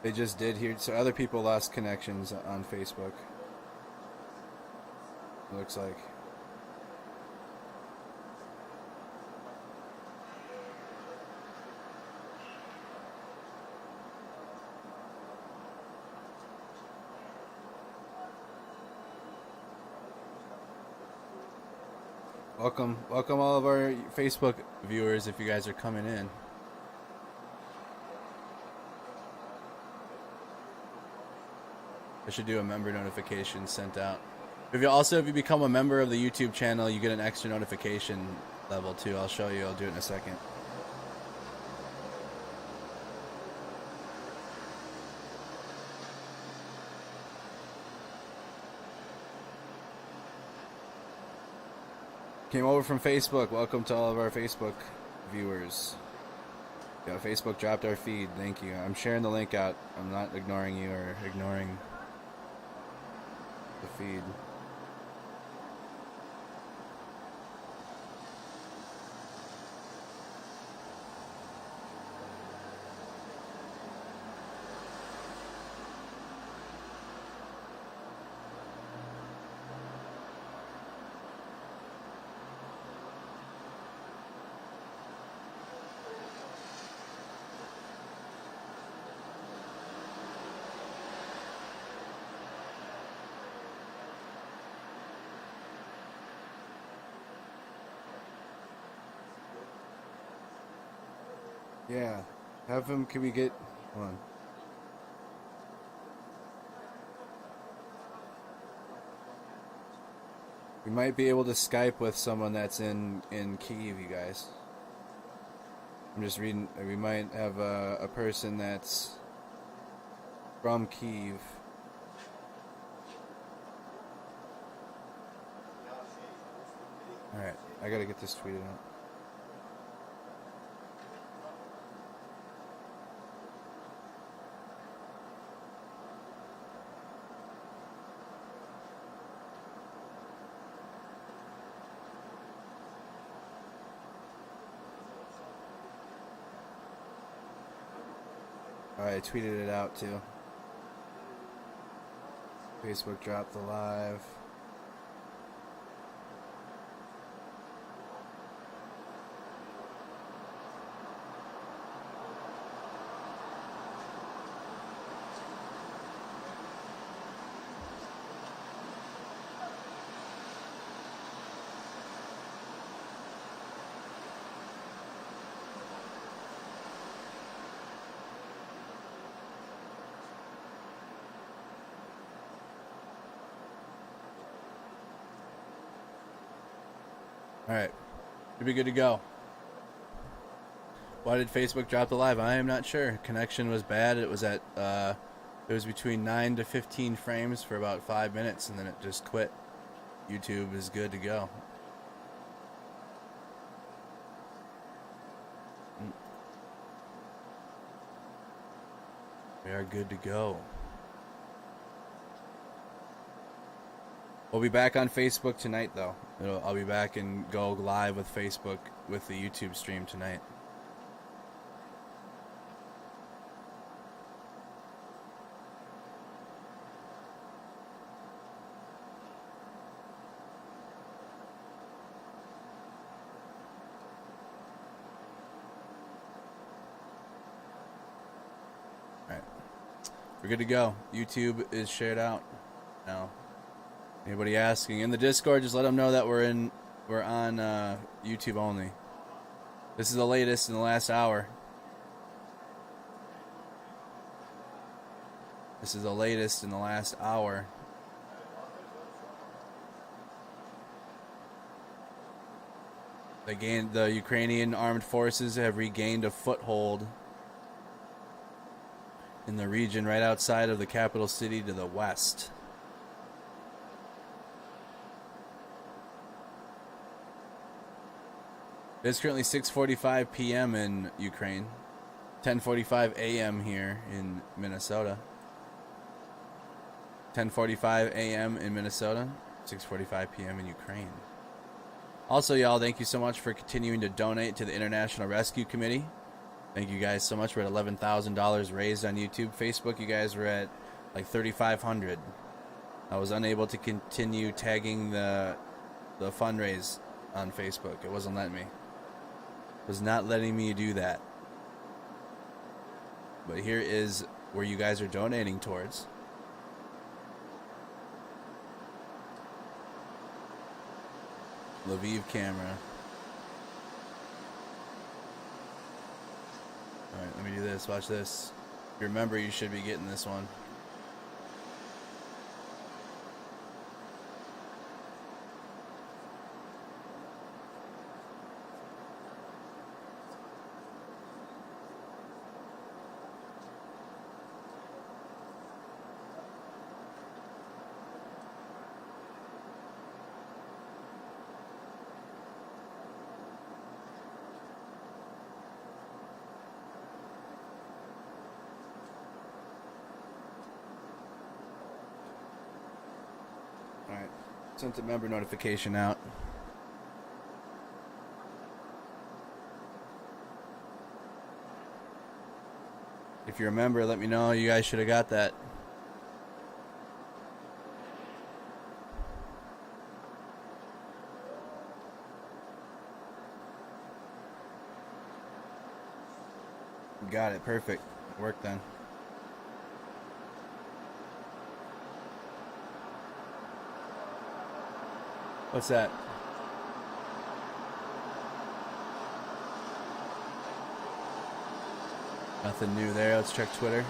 They just did here. So other people lost connections on Facebook. It looks like. Welcome all of our Facebook viewers if you guys are coming in. I should do a member notification sent out. If you become a member of the YouTube channel, you get an extra notification level too. I'll show you. I'll do it in a second. Came over from Facebook. Welcome to all of our Facebook viewers. Yeah, Facebook dropped our feed. Thank you. I'm sharing the link out. I'm not ignoring you or ignoring the feed. Yeah. Have him, can we get, hold on. We might be able to Skype with someone that's in Kyiv, you guys. I'm just reading, we might have a person that's from Kyiv. Alright, I gotta get this tweeted out. Alright, I tweeted it out too. Facebook dropped the live. Alright, should be good to go. Why did Facebook drop the live? I am not sure. Connection was bad. It was at, it was between 9 to 15 frames for about 5 minutes, and then it just quit. YouTube is good to go. We are good to go. We'll be back on Facebook tonight, though. I'll be back and go live with Facebook with the YouTube stream tonight. Alright. We're good to go. YouTube is shared out now. Anybody asking in the Discord, just let them know that we're on YouTube only. This is the latest in the last hour. This is the latest in the last hour. The Ukrainian armed forces have regained a foothold in the region right outside of the capital city to the west. It's currently 6:45 p.m. in Ukraine, 10:45 a.m. here in Minnesota. 10:45 a.m. in Minnesota, 6:45 p.m. in Ukraine. Also, y'all, thank you so much for continuing to donate to the International Rescue Committee. Thank you guys so much. We're at $11,000 raised on YouTube. Facebook, you guys were at like 3,500. I was unable to continue tagging the fundraise on Facebook. It wasn't letting me. Was not letting me do that. But here is where you guys are donating towards. Lviv camera. Alright, let me do this. Watch this. If you remember, you should be getting this one. Alright, sent the member notification out. If you're a member, let me know. You guys should have got that. Got it. Perfect. Work then. What's that? Nothing new there. Let's check Twitter.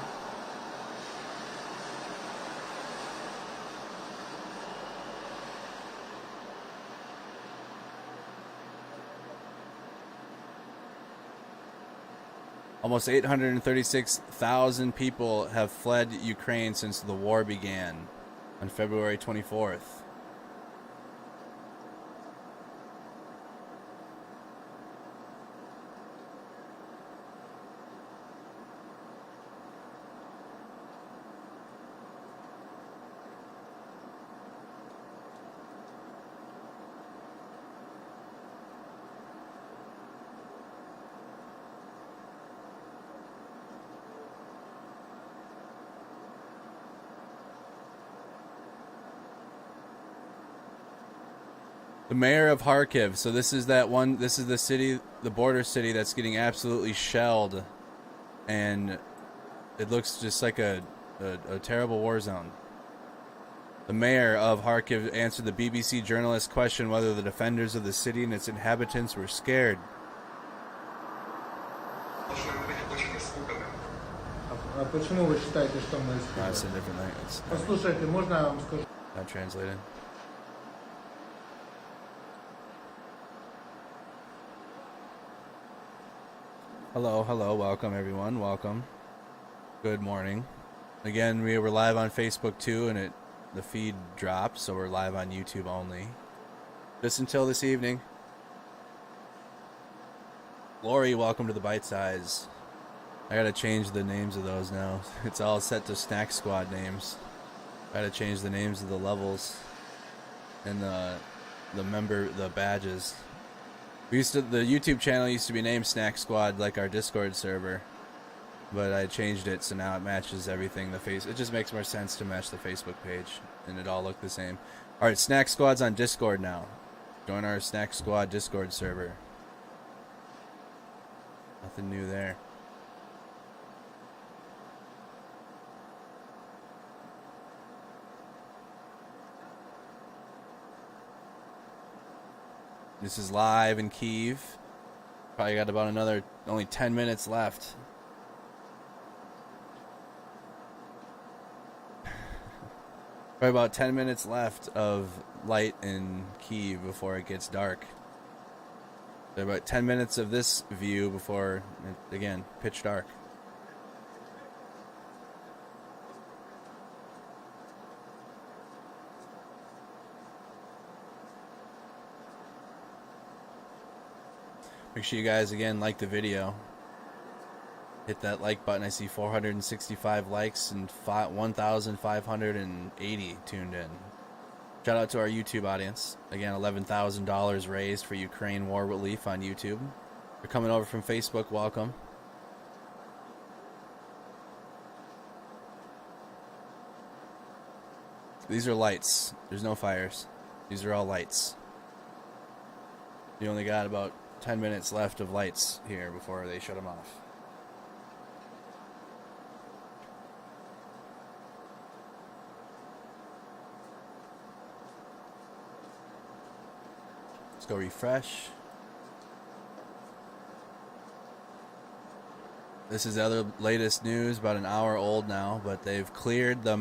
Almost 836,000 people have fled Ukraine since the war began on February 24th. The mayor of Kharkiv. So this is that one. This is the city, the border city that's getting absolutely shelled, and it looks just like a terrible war zone. The mayor of Kharkiv answered the BBC journalist's question whether the defenders of the city and its inhabitants were scared. Почему вы считаете, что мы испуганы? That's a different thing. It's Послушайте, можно я вам скажу? not translated. Hello, hello, welcome everyone, welcome. Good morning. Again, we were live on Facebook too, and the feed dropped, so we're live on YouTube only. Just until this evening. Lori, welcome to the Bite Size. I gotta change the names of those now. It's all set to Snack Squad names. I gotta change the names of the levels and the badges. The YouTube channel used to be named Snack Squad, like our Discord server, but I changed it so now it matches everything. It just makes more sense to match the Facebook page, and it all look the same. All right, Snack Squad's on Discord now. Join our Snack Squad Discord server. Nothing new there. This is live in Kyiv. Probably got about only 10 minutes left. Probably about 10 minutes left of light in Kyiv before it gets dark. So about 10 minutes of this view before, again, pitch dark. Make sure you guys, again, like the video. Hit that like button. I see 465 likes and 1,580 tuned in. Shout out to our YouTube audience. Again, $11,000 raised for Ukraine war relief on YouTube. If you're coming over from Facebook, welcome. These are lights. There's no fires. These are all lights. You only got about 10 minutes left of lights here before they shut them off. Let's go refresh. This is the other latest news, about an hour old now, but they've cleared the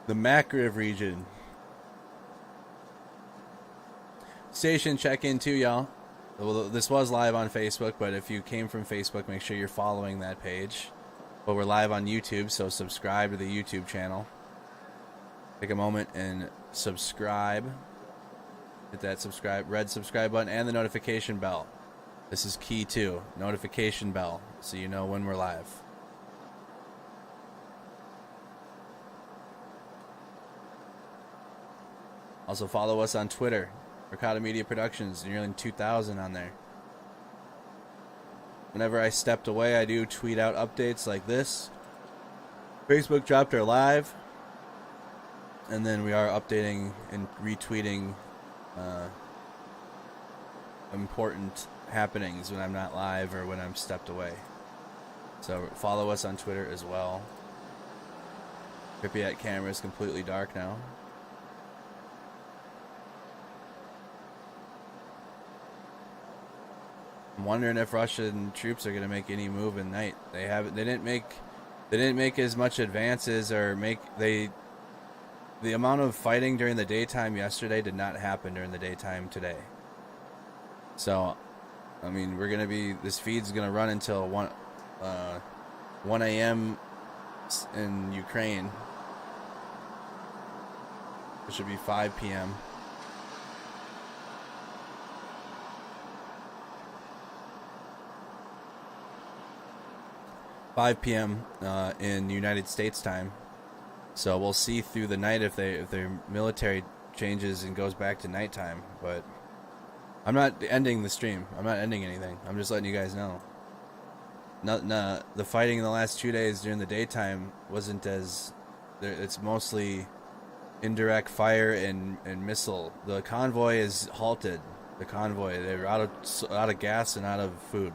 Makriv region. Station check-in too, y'all. Well, this was live on Facebook, but if you came from Facebook, make sure you're following that page. But we're live on YouTube, so subscribe to the YouTube channel. Take a moment and subscribe. Hit that red subscribe button and the notification bell. This is key too. Notification bell, so you know when we're live. Also follow us on Twitter. Mercado Media Productions, nearly 2,000 on there. Whenever I stepped away, I do tweet out updates like this. Facebook dropped our live, and then we are updating and retweeting important happenings when I'm not live or when I'm stepped away. So follow us on Twitter as well. Pripyat camera is completely dark now. I'm wondering if Russian troops are going to make any move at night. They didn't make as much advances or the amount of fighting during the daytime yesterday did not happen during the daytime today. So, I mean, this feed's going to run until 1 a.m. in Ukraine. It should be 5 p.m. In the United States time. So we'll see through the night if their military changes and goes back to nighttime. But I'm not ending the stream. I'm not ending anything. I'm just letting you guys know. The fighting in the last 2 days during the daytime wasn't as... It's mostly indirect fire and missile. The convoy is halted. The convoy, they're out of gas and out of food.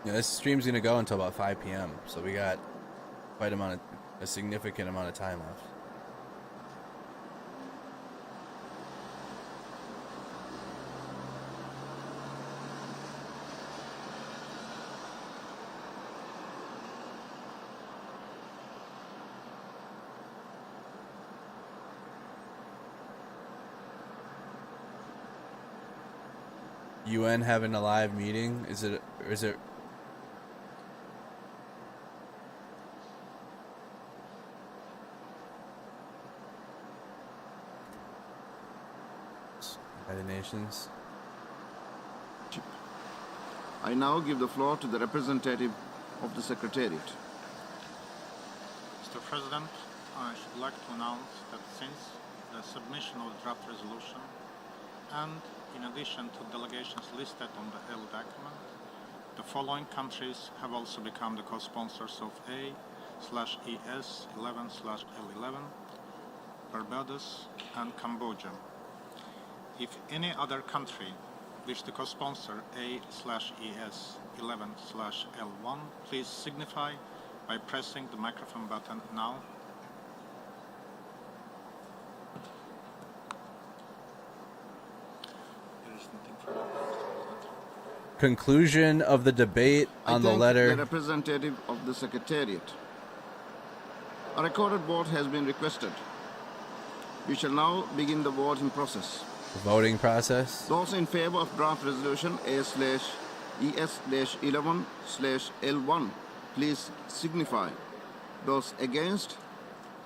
Yeah, this stream's gonna go until about 5 p.m. So we got a significant amount of time left. UN having a live meeting? Is it? United Nations. I now give the floor to the representative of the Secretariat. Mr. President, I should like to announce that since the submission of the draft resolution and in addition to delegations listed on the L document, the following countries have also become the co-sponsors of A/ES 11/L11, Barbados and Cambodia. If any other country wish to co-sponsor A/ES 11/L1, please signify by pressing the microphone button now. There is nothing further. Conclusion of the debate on the letter. The representative of the Secretariat. A recorded vote has been requested. We shall now begin the voting process. The voting process. Those in favor of draft resolution A/ES-11/L1, please signify. Those against,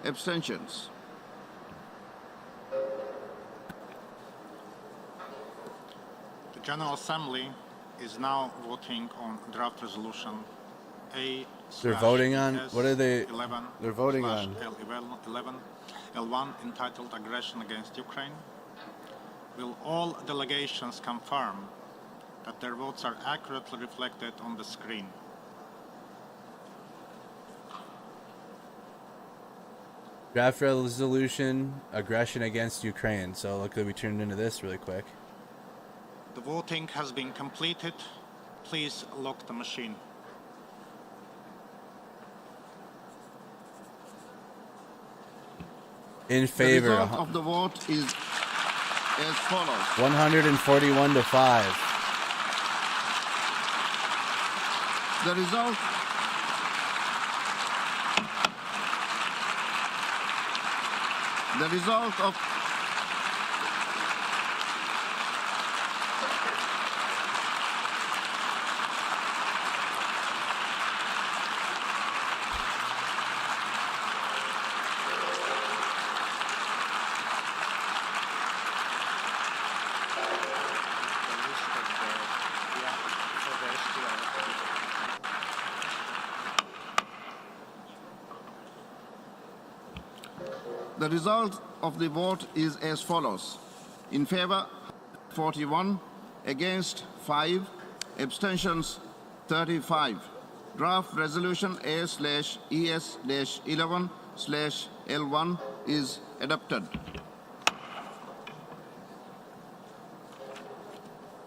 abstentions. The General Assembly is now voting on draft resolution A. They're voting on what are they? 11 They're voting on L1 entitled Aggression Against Ukraine. Will all delegations confirm that their votes are accurately reflected on the screen? Draft resolution, aggression against Ukraine. So look, we turned into this really quick. The voting has been completed. Please lock the machine. In favor. The result of the vote is as follows. 141 to 5. The result of The result of the vote is as follows. In favor, 41, against 5, abstentions 35. Draft resolution A/ES-11/L1 is adopted.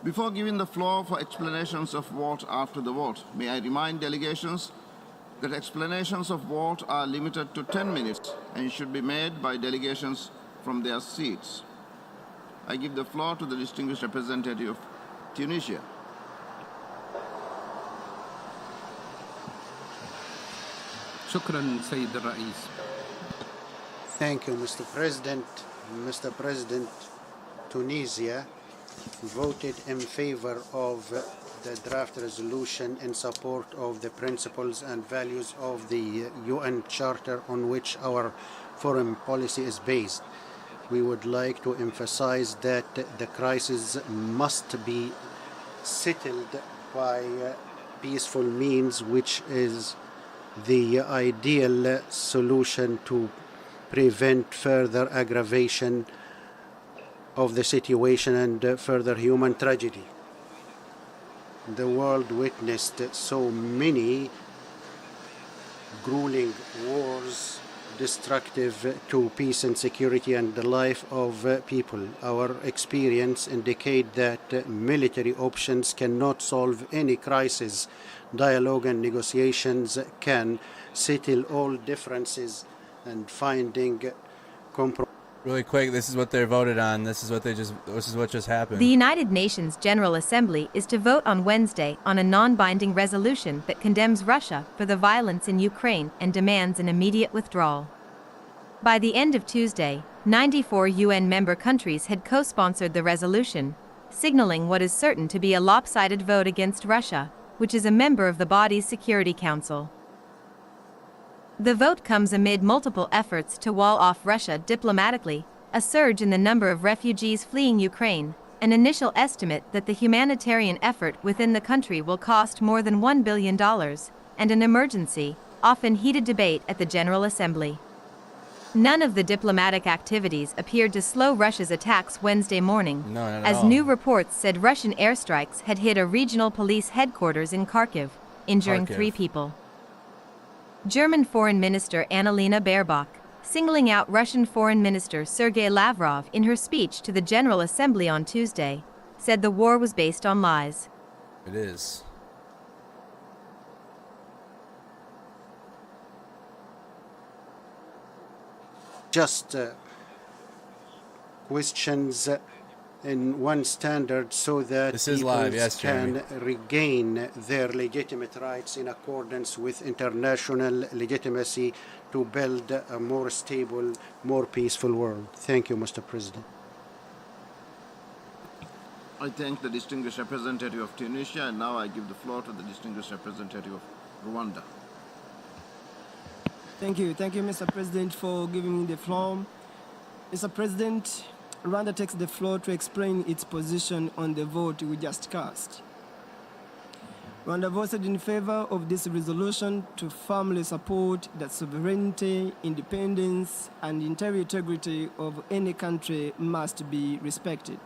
Before giving the floor for explanations of vote after the vote, may I remind delegations that explanations of vote are limited to 10 minutes and should be made by delegations from their seats. I give the floor to the distinguished representative of Tunisia. شكرا سيد الرئيس. Thank you, Mr. President. Mr. President, Tunisia voted in favor of the draft resolution in support of the principles and values of the UN Charter on which our foreign policy is based. We would like to emphasize that the crisis must be settled by peaceful means, which is the ideal solution to prevent further aggravation of the situation and further human tragedy. The world witnessed so many grueling wars destructive to peace and security and the life of people. Our experience indicates that military options cannot solve any crisis. Dialogue and negotiations can settle all differences and finding compromise. Really quick, this is what they voted on. This is what just happened. The United Nations General Assembly is to vote on Wednesday on a non-binding resolution that condemns Russia for the violence in Ukraine and demands an immediate withdrawal. By the end of Tuesday, 94 UN member countries had co-sponsored the resolution, signaling what is certain to be a lopsided vote against Russia, which is a member of the body's Security Council. The vote comes amid multiple efforts to wall off Russia diplomatically, a surge in the number of refugees fleeing Ukraine, an initial estimate that the humanitarian effort within the country will cost more than $1 billion, and an emergency, often heated debate at the General Assembly. None of the diplomatic activities appeared to slow Russia's attacks Wednesday morning, as new reports said Russian airstrikes had hit a regional police headquarters in Kharkiv, injuring 3 people. German Foreign Minister Annalena Baerbock, singling out Russian Foreign Minister Sergei Lavrov in her speech to the General Assembly on Tuesday, said the war was based on lies. It is. Just questions in one standard so that people can regain their legitimate rights in accordance with international legitimacy to build a more stable, more peaceful world. Thank you, Mr. President. I thank the distinguished representative of Tunisia, and now I give the floor to the distinguished representative of Rwanda. Thank you, Mr. President, for giving me the floor. Mr. President, Rwanda takes the floor to explain its position on the vote we just cast. Rwanda voted in favor of this resolution to firmly support that sovereignty, independence, and interior integrity of any country must be respected.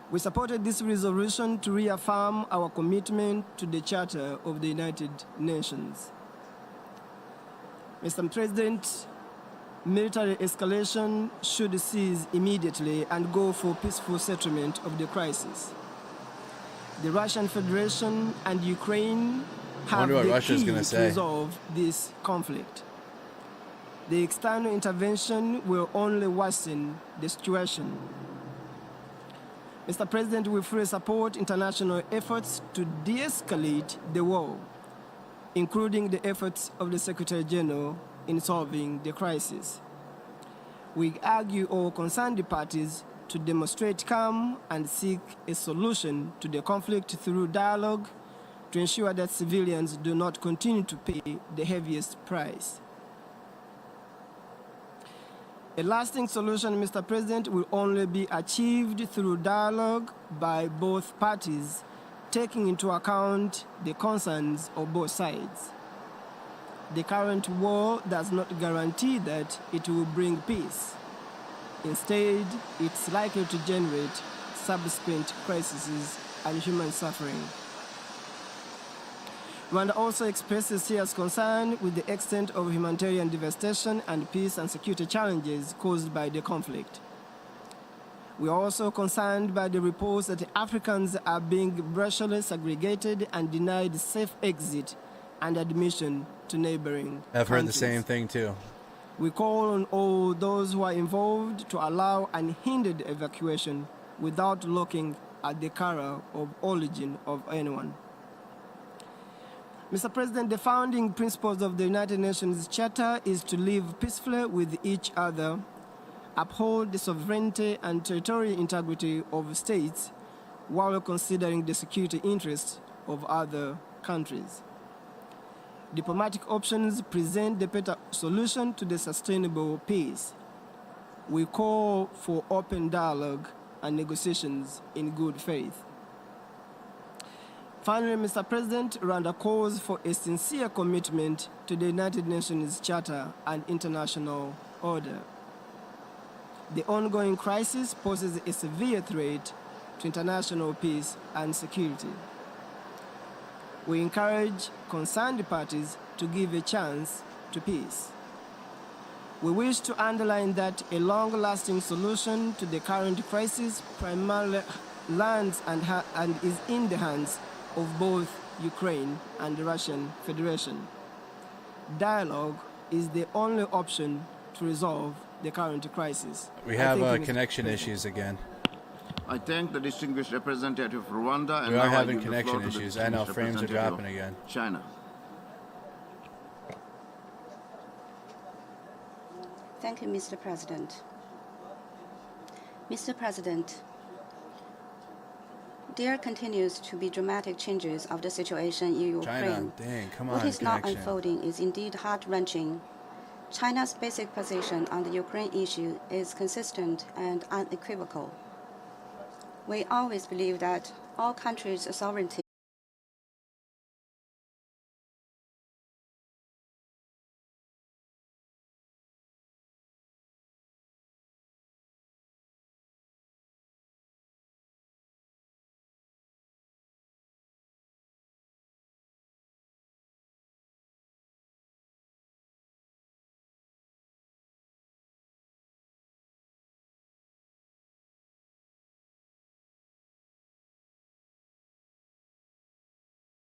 We supported this resolution to reaffirm our commitment to the Charter of the United Nations. Mr. President, military escalation should cease immediately and go for peaceful settlement of the crisis. The Russian Federation and Ukraine have the key to resolve this conflict. The external intervention will only worsen the situation. Mr. President, we fully support international efforts to de-escalate the war, including the efforts of the Secretary General in solving the crisis. We urge all concerned parties to demonstrate calm and seek a solution to the conflict through dialogue to ensure that civilians do not continue to pay the heaviest price. A lasting solution, Mr. President, will only be achieved through dialogue by both parties, taking into account the concerns of both sides. The current war does not guarantee that it will bring peace. Instead, it's likely to generate subsequent crises and human suffering. Rwanda also expresses serious concern with the extent of humanitarian devastation and peace and security challenges caused by the conflict. We are also concerned by the reports that Africans are being racially segregated and denied safe exit and admission to neighboring countries. I've heard the same thing too. We call on all those who are involved to allow unhindered evacuation without looking at the color of origin of anyone. Mr. President, the founding principles of the United Nations Charter is to live peacefully with each other, uphold the sovereignty and territorial integrity of states while considering the security interests of other countries. Diplomatic options present the better solution to the sustainable peace. We call for open dialogue and negotiations in good faith. Finally, Mr. President, Rwanda calls for a sincere commitment to the United Nations Charter and international order. The ongoing crisis poses a severe threat to international peace and security. We encourage concerned parties to give a chance to peace. We wish to underline that a long-lasting solution to the current crisis primarily lands and is in the hands of both Ukraine and the Russian Federation. Dialogue is the only option to resolve the current crisis. We have connection issues again. I thank the distinguished representative of Rwanda. And we are now having I give the connection floor to the issues. I know distinguished frames are representative dropping of again. China. Thank you, Mr. President. Mr. President, there continues to be dramatic changes of the situation in Ukraine. China, dang, come on, what is now connection. unfolding is indeed heart-wrenching. China's basic position on the Ukraine issue is consistent and unequivocal. We always believe that all countries' sovereignty